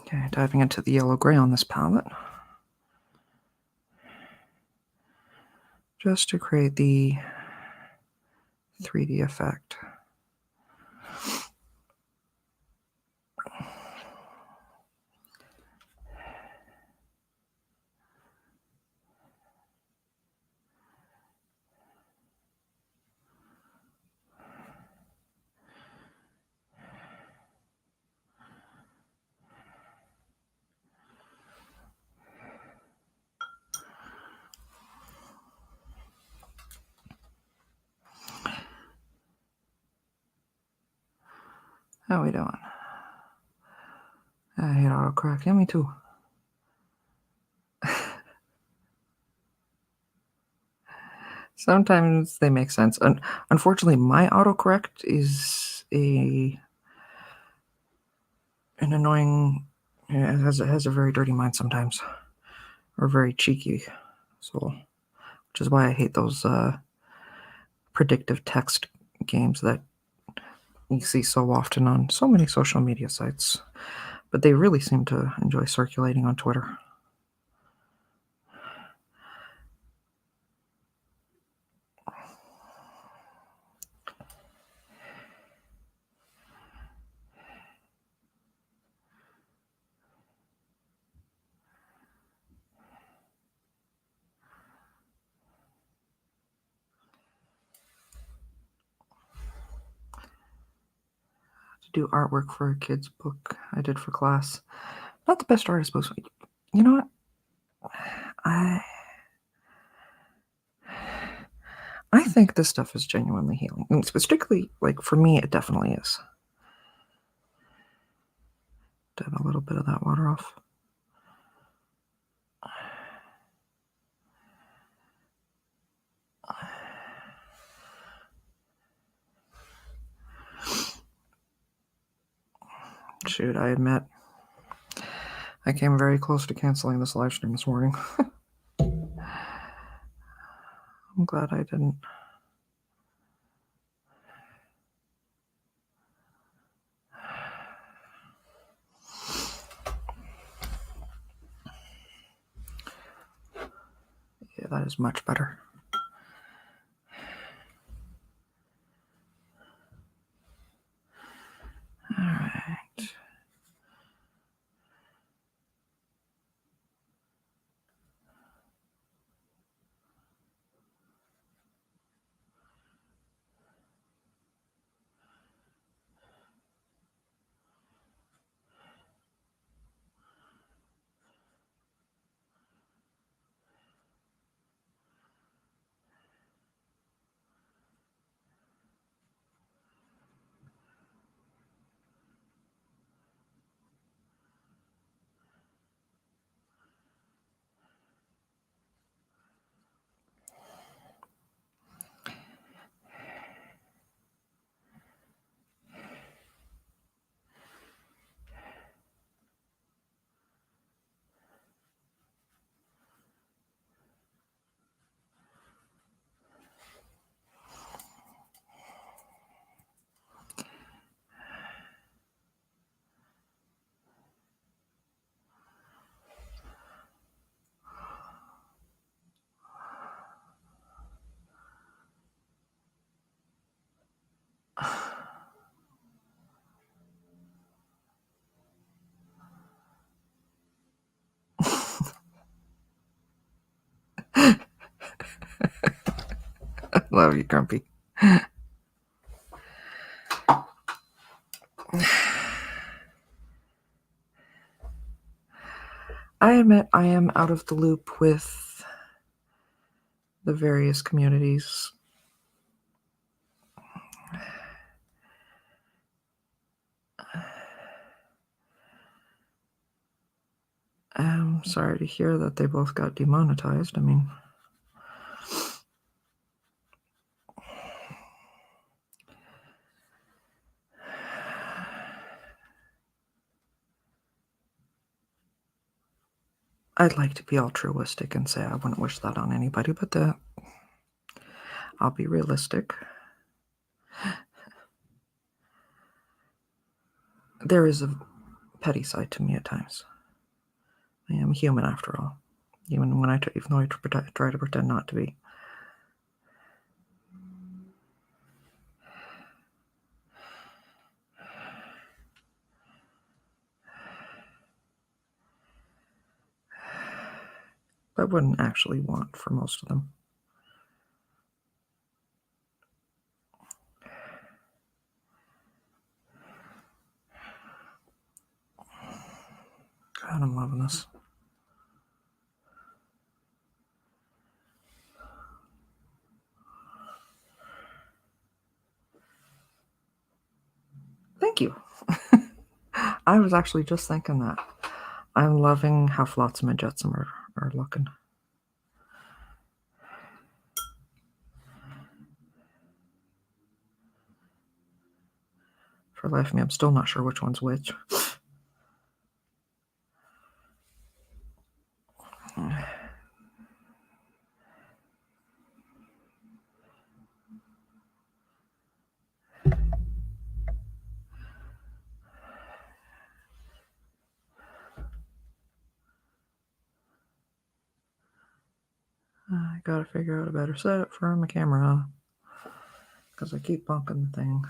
Okay, diving into the yellow-gray on this palette. Just to create the 3D effect. How we doing? I hate autocorrect. Yeah, me too. Sometimes they make sense. Unfortunately, my autocorrect is an annoying. It has a very dirty mind sometimes, or very cheeky. So, which is why I hate those predictive text games that you see so often on so many social media sites. But they really seem to enjoy circulating on Twitter. To do artwork for a kid's book I did for class. Not the best artist, but you know what? I think this stuff is genuinely healing. And particularly, like, for me, it definitely is. Dab a little bit of that water off. Shoot, I admit, I came very close to canceling this live stream this morning. I'm glad I didn't. Yeah, that is much better. All right. Love you, Grumpy. I admit I am out of the loop with the various communities. I'm sorry to hear that they both got demonetized. I mean, I'd like to be altruistic and say I wouldn't wish that on anybody, but I'll be realistic. There is a petty side to me at times. I am human after all, even though I try to pretend not to be. I wouldn't actually want for most of them. God, I'm loving this. Thank you. I was actually just thinking that. I'm loving how Flotsam and Jetsam are looking. For the life of me, I'm still not sure which one's which. I gotta figure out a better setup for my camera because I keep bunking the thing.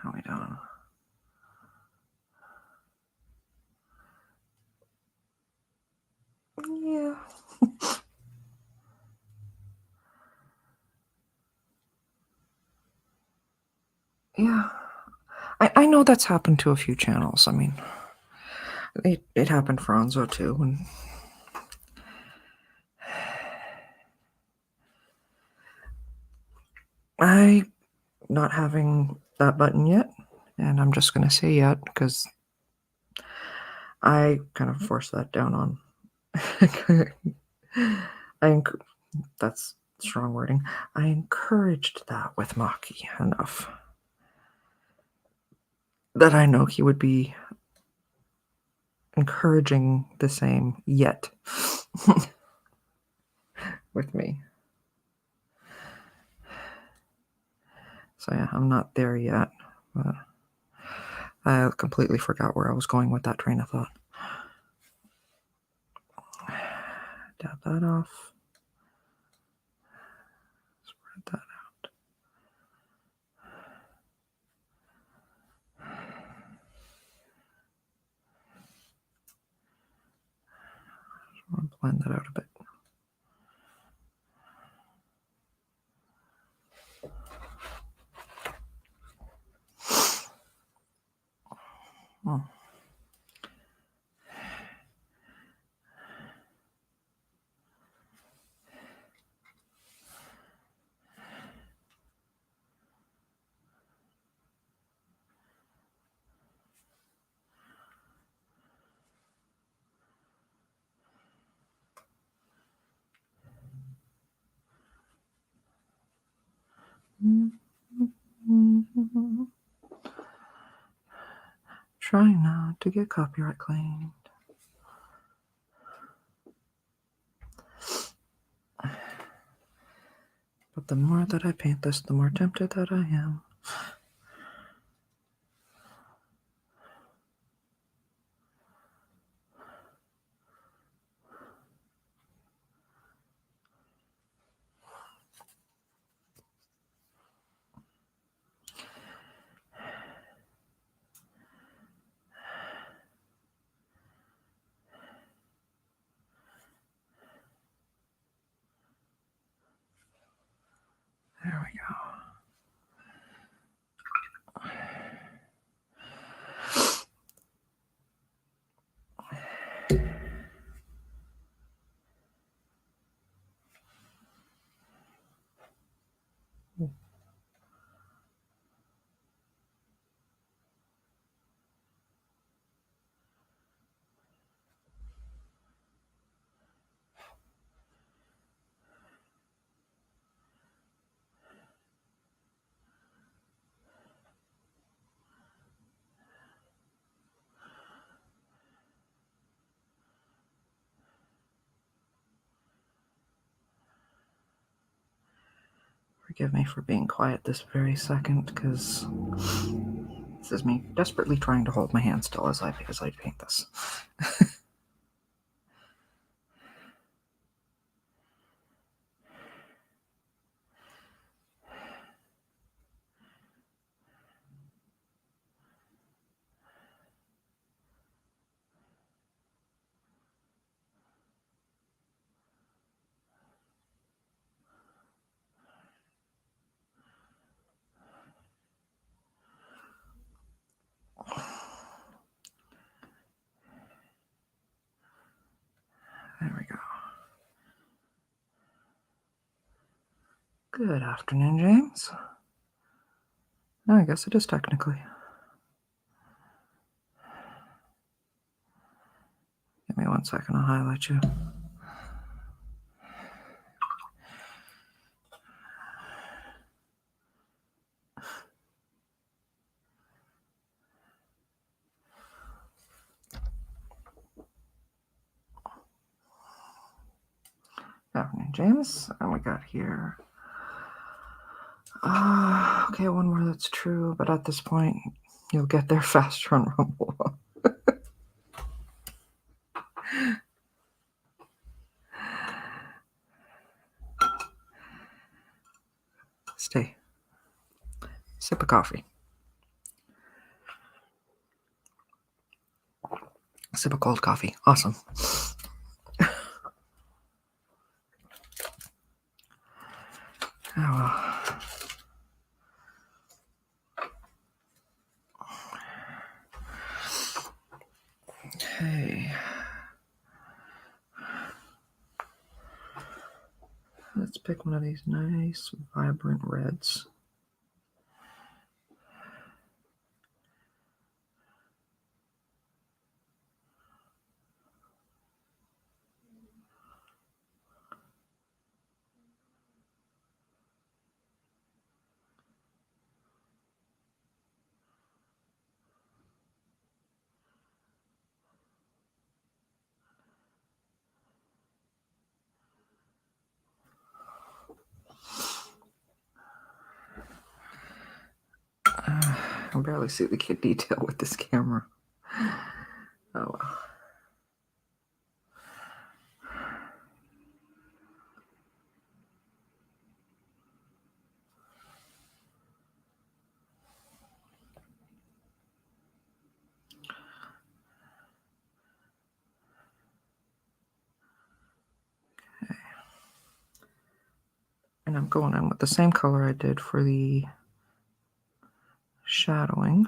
How are we doing? Yeah. Yeah. I know that's happened to a few channels. I mean, it happened for Anzo too. And I not having that button yet, and I'm just going to say yet because I kind of forced that down on. That's strong wording. I encouraged that with Maki enough that I know he would be encouraging the same yet with me. So yeah, I'm not there yet, but I completely forgot where I was going with that train of thought. Dab that off. Spread that out. I want to blend that out a bit. Oh. Trying not to get copyright claimed. But the more that I paint this, the more tempted that I am. There we go. Forgive me for being quiet this very second, because this is me desperately trying to hold my hand still as I paint this. Good afternoon, James. I guess it is technically. Give me 1 second, I'll highlight you. Good afternoon, James. And we got here. Okay, one more that's true, but at this point, you'll get there faster on Rumble. Stay. Sip of coffee. Sip of cold coffee. Awesome. Oh, well. Okay. Let's pick one of these nice, vibrant reds. I can barely see the kid detail with this camera. Oh well. Okay. And I'm going in with the same color I did for the shadowing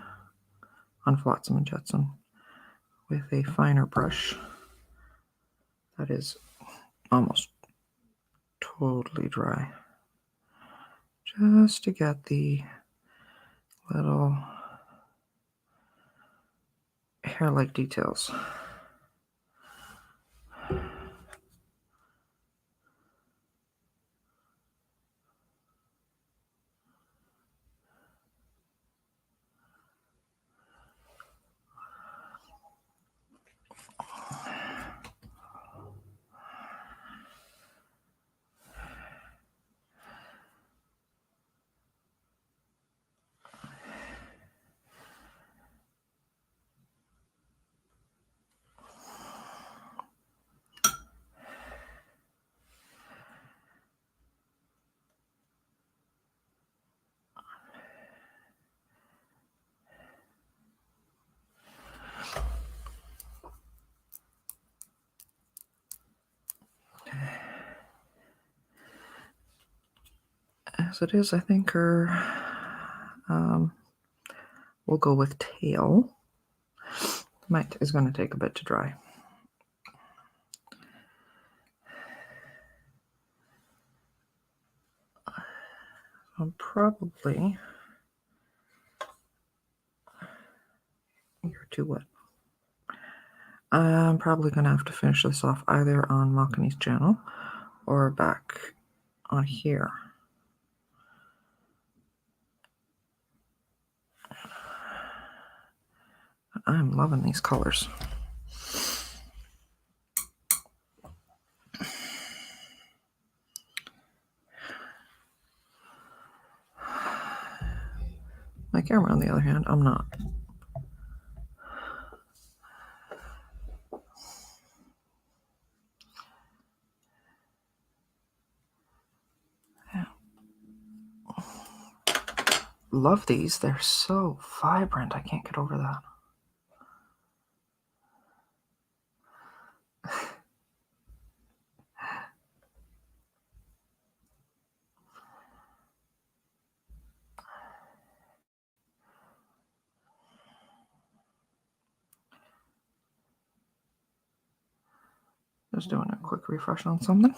on Flotsam and Jetsam with a finer brush that is almost totally dry, just to get the little hair-like details. As it is, I think we'll go with tail. Is going to take a bit to dry. Probably. You're too wet. I'm probably going to have to finish this off either on Malkany's channel or back on here. I'm loving these colors. My camera, on the other hand, I'm not. Yeah. Love these. They're so vibrant. I can't get over that. Just doing a quick refresh on something.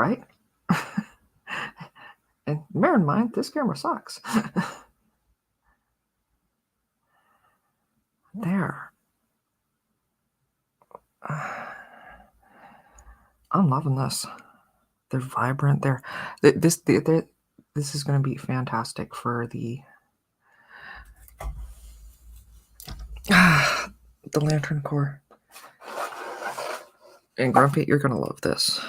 right? And bear in mind, this camera sucks. There. I'm loving this. They're vibrant. This is going to be fantastic for the lantern core. And Grumpy, you're going to love this.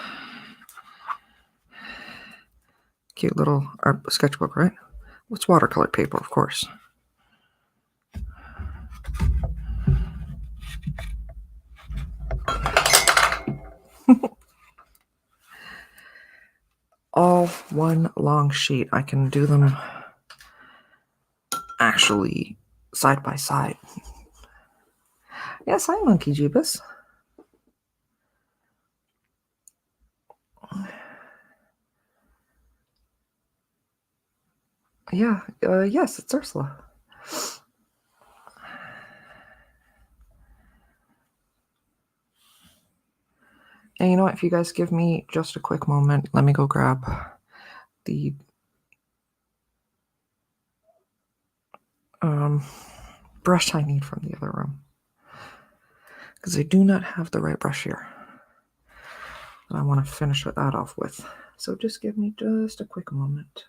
Cute little art sketchbook, right? It's watercolor paper, of course. All one long sheet. I can do them actually side by side. Yes, hi, Monkey Jeebus. Yeah, yes, it's Ursula. And you know what? If you guys give me just a quick moment, let me go grab the brush I need from the other room. Because I do not have the right brush here. And I want to finish that off with. So just give me just a quick moment.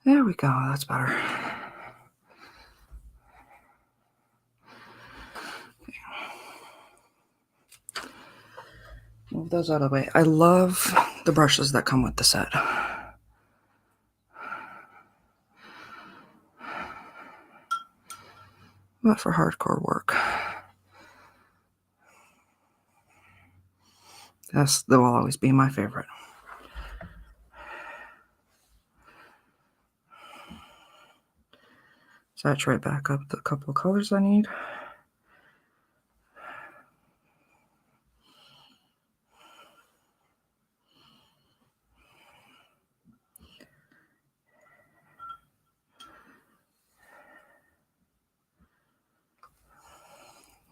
There we go. That's better. Move those out of the way. I love the brushes that come with the set. But for hardcore work, that will always be my favorite. Saturate back up the couple of colors I need.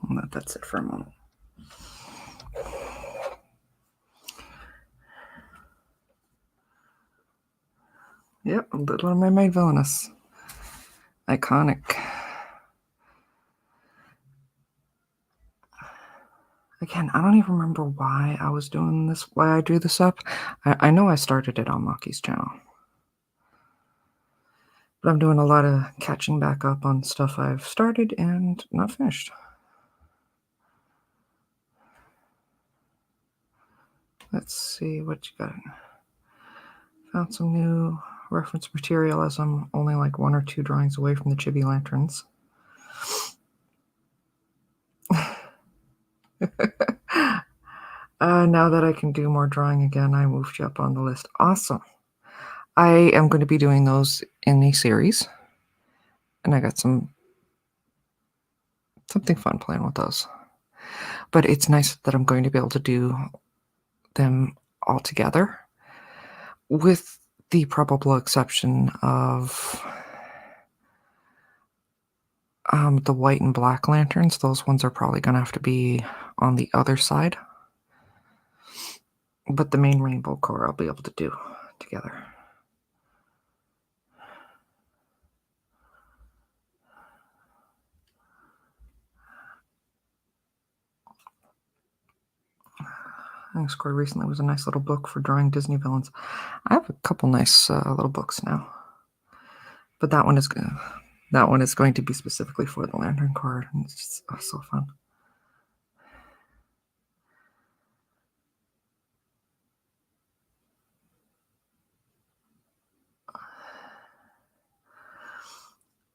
I'll let that sit for a moment. Yep, Little Mermaid Villainous. Iconic. Again, I don't even remember why I was doing this, why I drew this up. I know I started it on Maki's channel. But I'm doing a lot of catching back up on stuff I've started and not finished. Let's see what you got. Found some new reference material as I'm only like 1 or 2 drawings away from the chibi lanterns. Now that I can do more drawing again, I moved you up on the list. Awesome. I am going to be doing those in a series. And I got something fun playing with those. But it's nice that I'm going to be able to do them all together with the probable exception of the white and black lanterns. Those ones are probably going to have to be on the other side. But the main rainbow core I'll be able to do together. I scored recently was a nice little book for drawing Disney villains. I have a couple nice little books now, but that one is going to be specifically for the lantern card, and it's just so fun.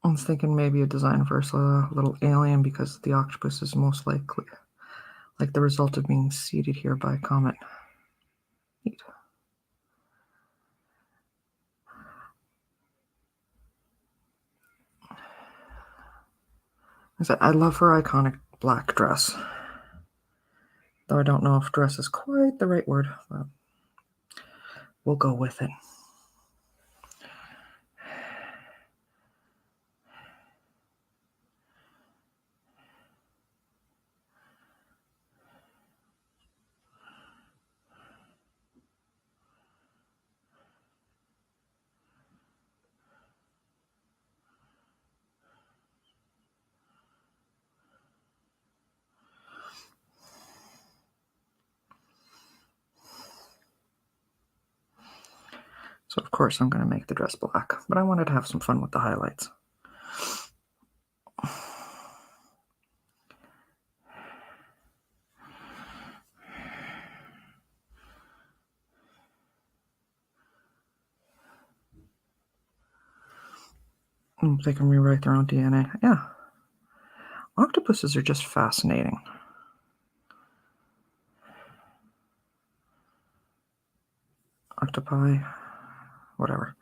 I was thinking maybe a design of Ursula, a little alien, because the octopus is most likely like the result of being seeded here by a comet. Neat. I love her iconic black dress, though I don't know if dress is quite the right word, but we'll go with it. So of course I'm going to make the dress black, but I wanted to have some fun with the highlights. They can rewrite their own DNA. Yeah. Octopuses are just fascinating. Octopi, whatever.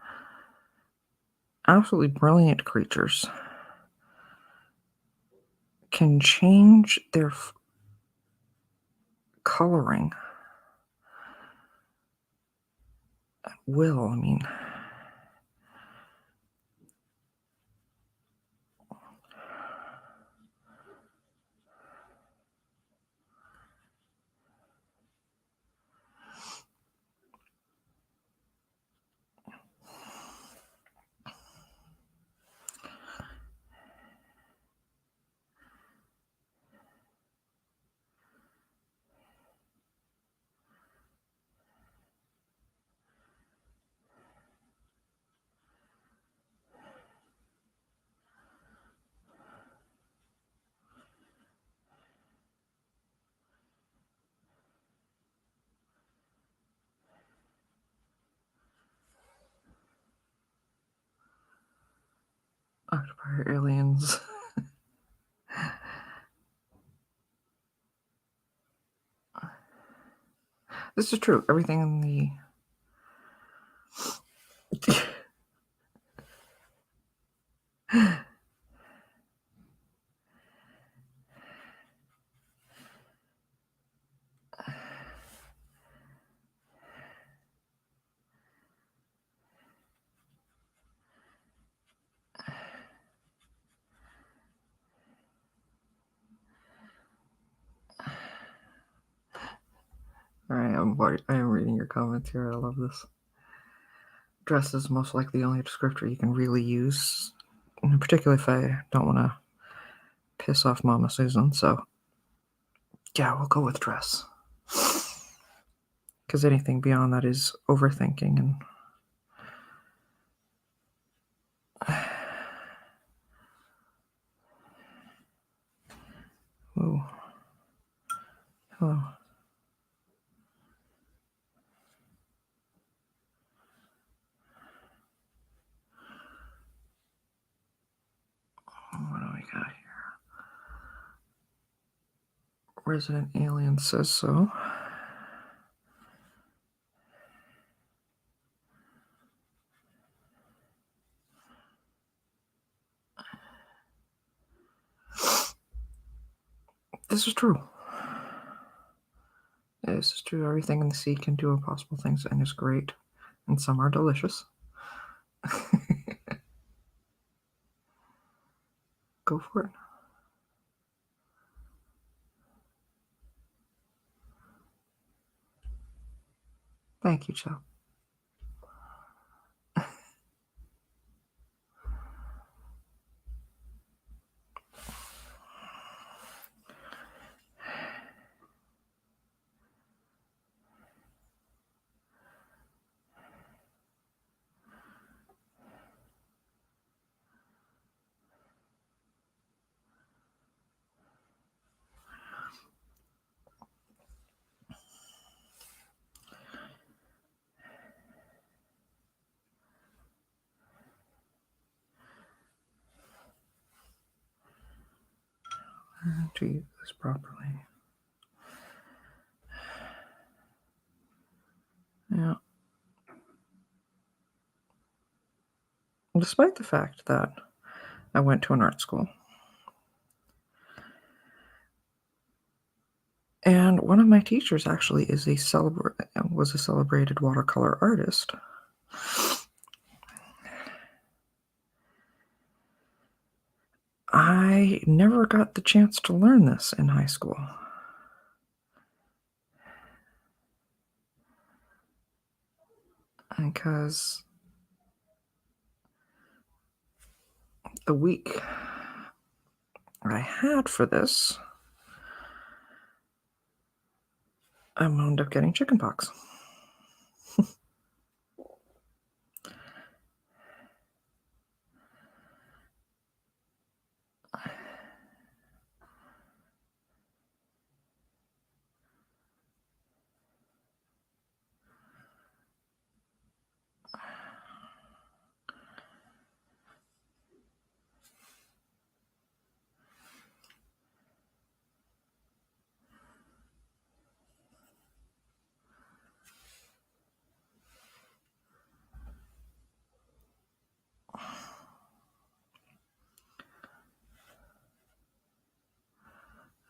Absolutely brilliant creatures. Can change their coloring at will. I mean, octopi are aliens. This is true. Everything in the Alright, I am reading your comments here. I love this. Dress is most likely the only descriptor you can really use, particularly if I don't want to piss off Mama Susan. So, yeah, we'll go with dress. Because anything beyond that is overthinking and. Ooh. Hello. What do we got here? Resident Alien says so. This is true. This is true. Everything in the sea can do impossible things and is great and some are delicious. Go for it. Thank you, Joe. To use this properly. Yeah. Despite the fact that I went to an art school, and one of my teachers actually was a celebrated watercolor artist, I never got the chance to learn this in high school. Because the week I had for this, I wound up getting chickenpox.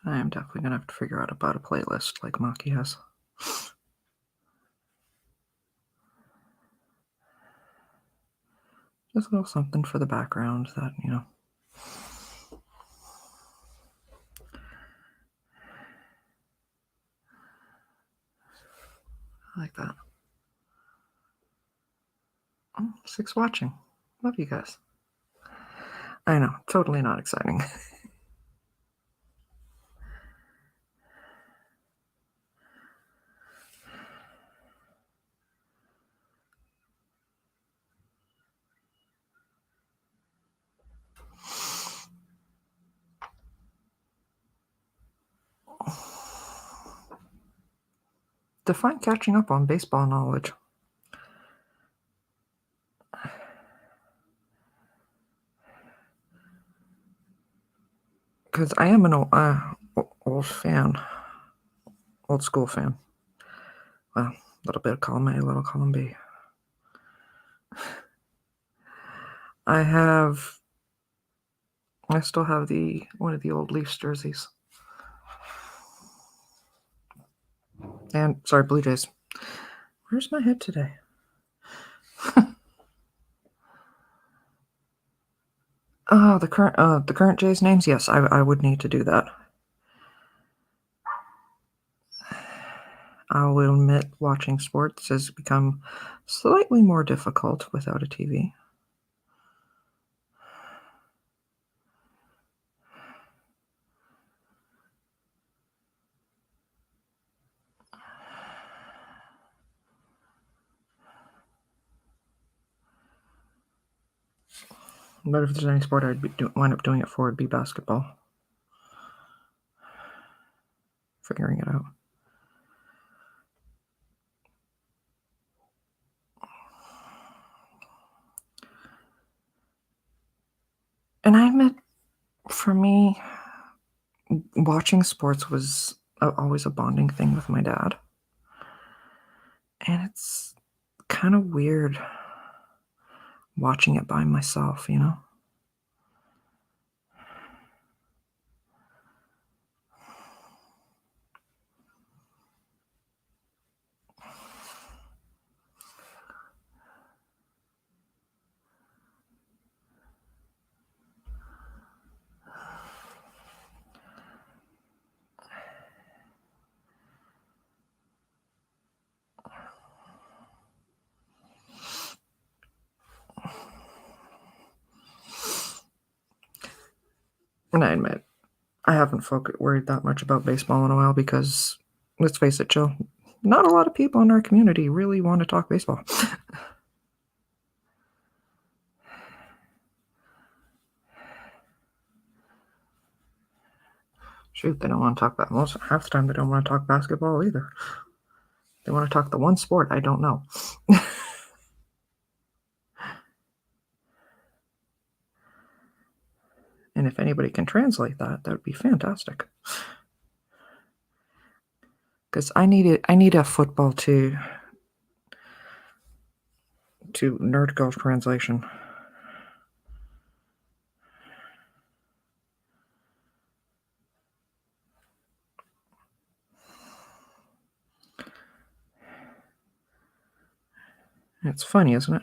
I am definitely going to have to figure out about a playlist like Maki has. Just a little something for the background that, I like that. Oh, 6 watching. Love you guys. I know, totally not exciting. Define catching up on baseball knowledge. Because I am an old fan, old school fan. Well, a little bit of column A, a little column B. I still have one of the old Leafs jerseys. And, sorry, Blue Jays. Where's my head today? Oh, the current Jays names? Yes, I would need to do that. I will admit watching sports has become slightly more difficult without a TV. But if there's any sport I'd wind up doing it for, it'd be basketball. Figuring it out. And I admit, for me, watching sports was always a bonding thing with my dad. And it's kind of weird watching it by myself, And I admit, I haven't worried that much about baseball in a while because, let's face it, Jill, not a lot of people in our community really want to talk baseball. Shoot, they don't want to talk about half the time they don't want to talk basketball either. They want to talk the one sport I don't know. And if anybody can translate that, that would be fantastic. Because I need a football to nerd golf translation. It's funny, isn't it?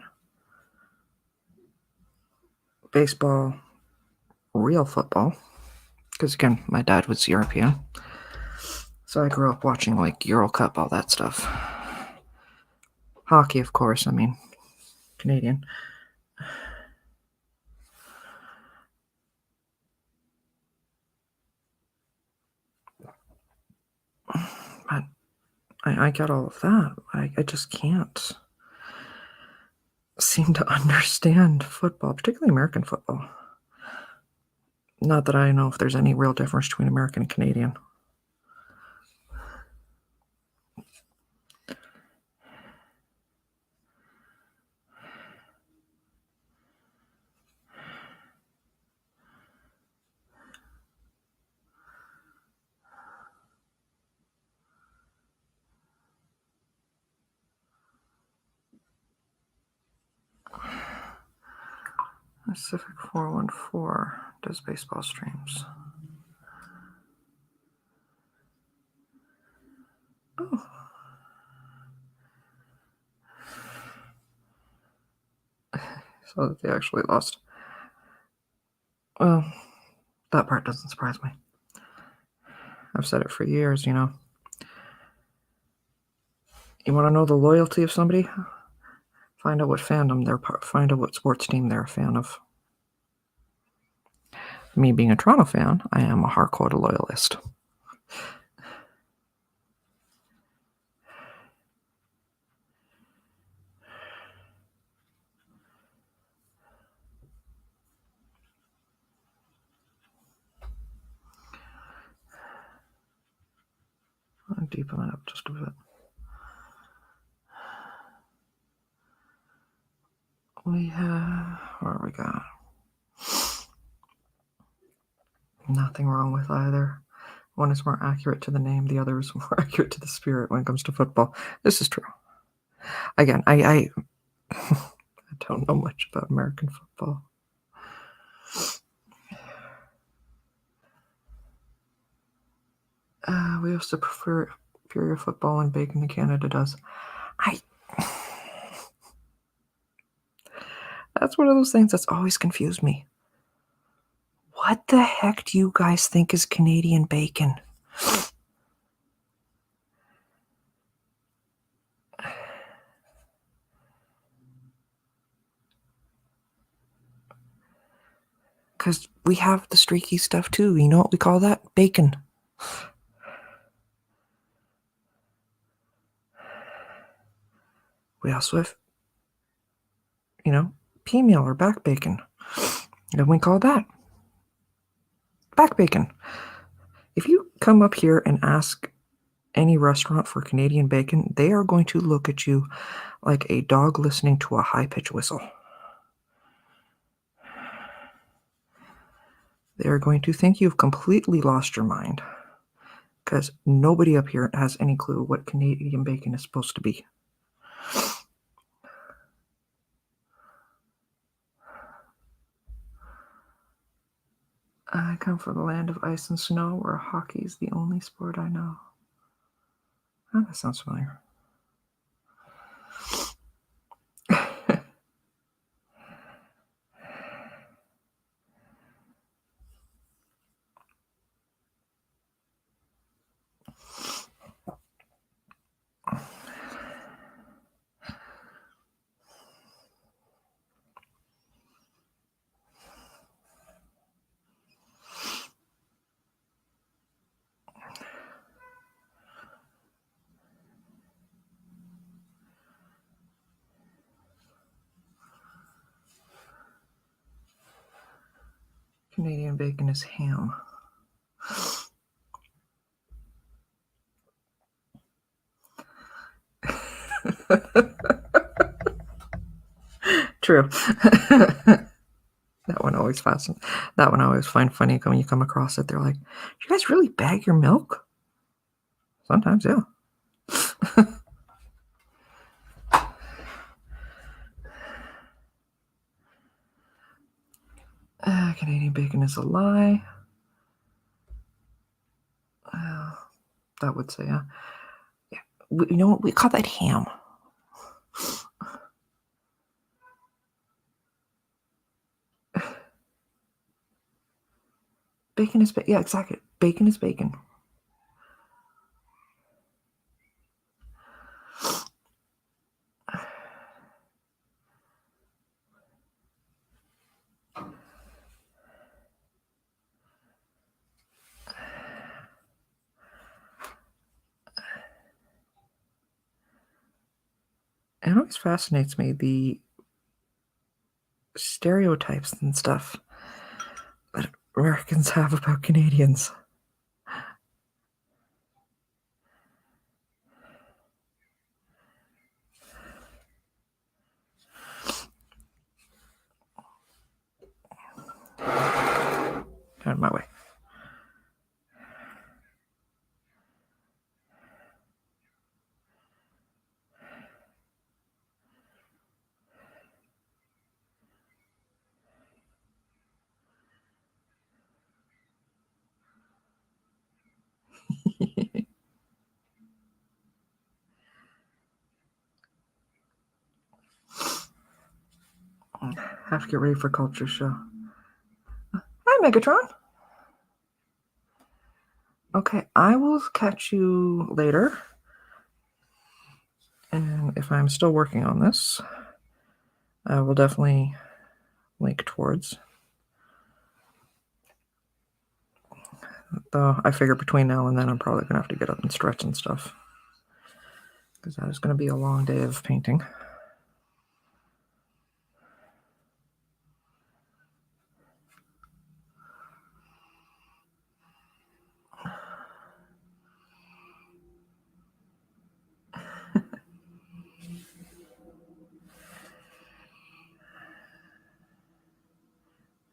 Baseball, real football. Because again, my dad was European. So I grew up watching like Euro Cup, all that stuff. Hockey, of course, I mean, Canadian. But I get all of that. I just can't seem to understand football, particularly American football. Not that I know if there's any real difference between American and Canadian. Pacific 414 does baseball streams. Oh. So that they actually lost. Well, that part doesn't surprise me. I've said it for years, you know. You want to know the loyalty of somebody? Find out what fandom find out what sports team they're a fan of. Me being a Toronto fan, I am a hardcore loyalist. I'll deepen that up just a bit. We have, what we got? Nothing wrong with either. One is more accurate to the name, the other is more accurate to the spirit when it comes to football. This is true. Again, I don't know much about American football. We also prefer superior football and bacon than Canada does. That's one of those things that's always confused me. What the heck do you guys think is Canadian bacon? Because we have the streaky stuff too. You know what we call that? Bacon. We also have, pea meal or back bacon. And we call that back bacon. If you come up here and ask any restaurant for Canadian bacon, they are going to look at you like a dog listening to a high-pitched whistle. They are going to think you've completely lost your mind because nobody up here has any clue what Canadian bacon is supposed to be. I come from the land of ice and snow where hockey is the only sport I know. Oh, that sounds familiar. Canadian bacon is ham. True. That one I always find funny when you come across it. They're like, "You guys really bag your milk?" Sometimes, yeah. Canadian bacon is a lie. That would say, yeah. You know what? We call that ham. Bacon is bacon. Yeah, exactly. Bacon is bacon. It always fascinates me, the stereotypes and stuff that Americans have about Canadians. Out of my way. Have to get ready for culture show. Hi, Megatron. Okay, I will catch you later. And if I'm still working on this, I will definitely link towards. Though I figure between now and then I'm probably going to have to get up and stretch and stuff. Because that is going to be a long day of painting.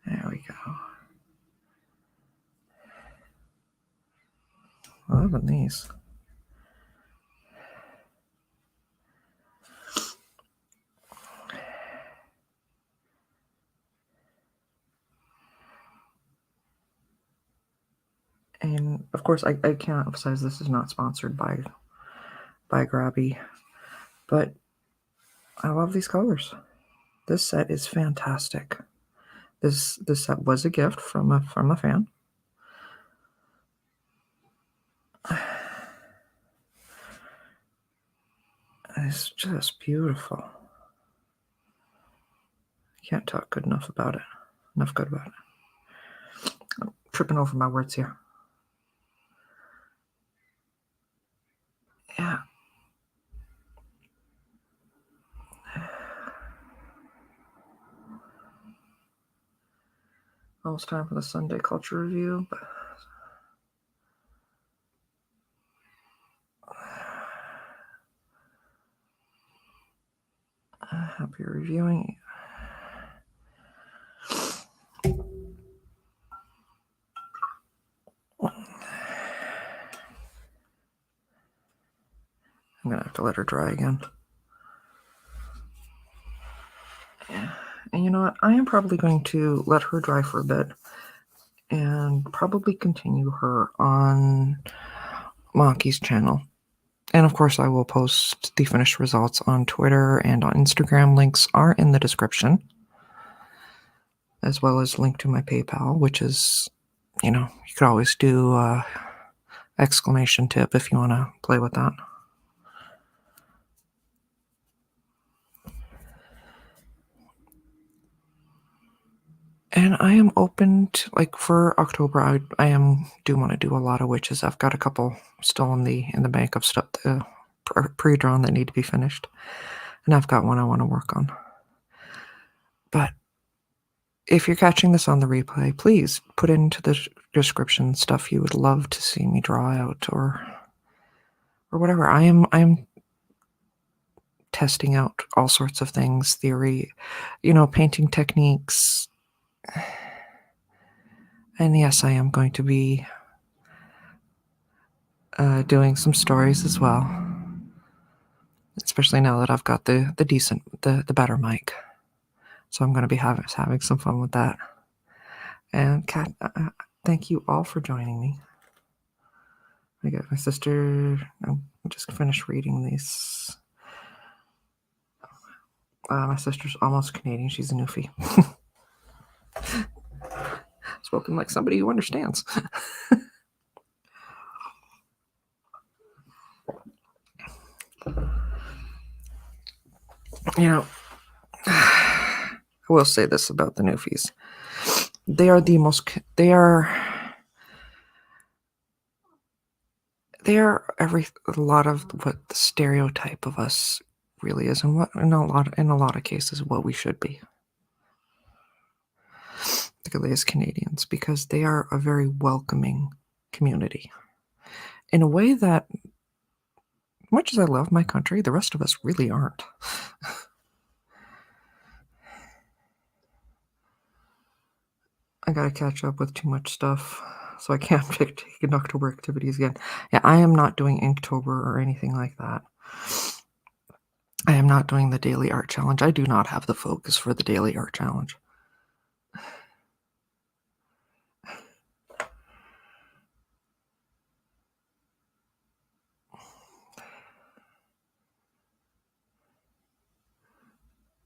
There we go. I love these. And of course, I can't emphasize this is not sponsored by Grabie, but I love these colors. This set is fantastic. This set was a gift from a fan. It's just beautiful. Can't talk good enough about it. Enough good about it. I'm tripping over my words here. Yeah. Almost time for the Sunday culture review, but happy reviewing. I'm gonna have to let her dry again. Yeah. And you know what? I am probably going to let her dry for a bit and probably continue her on Monkey's channel. And of course, I will post the finished results on Twitter and on Instagram. Links are in the description, as well as link to my PayPal, which is, you could always do exclamation tip if you want to play with that. And I am open to, for October, I do want to do a lot of witches. I've got a couple still in the bank of stuff pre-drawn that need to be finished. And I've got one I want to work on. But if you're catching this on the replay, please put into the description stuff you would love to see me draw out or whatever. I'm testing out all sorts of things, theory, painting techniques. And yes, I am going to be doing some stories as well, especially now that I've got the better mic. So I'm going to be having some fun with that. And Kat, thank you all for joining me. I got my sister. I just finished reading these. My sister's almost Canadian. She's a newfie. Spoken like somebody who understands. I will say this about the newfies. They are a lot of what the stereotype of us really is, and what in a lot of cases what we should be, particularly as Canadians, because they are a very welcoming community in a way that, much as I love my country, the rest of us really aren't. I gotta catch up with too much stuff, so I can't take in October activities again. Yeah, I am not doing Inktober or anything like that. I am not doing the daily art challenge. I do not have the focus for the daily art challenge.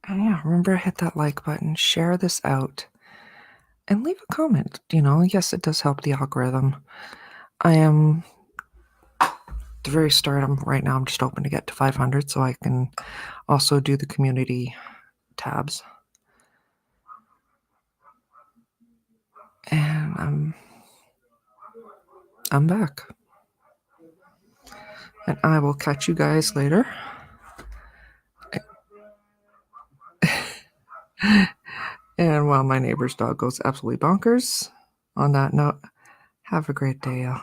And yeah, remember, hit that like button, share this out, and leave a comment. Yes, it does help the algorithm. I am at the very start. Right now I'm just hoping to get to 500 so I can also do the community tabs. And I'm back. And I will catch you guys later. And while my neighbor's dog goes absolutely bonkers, on that note, have a great day, y'all.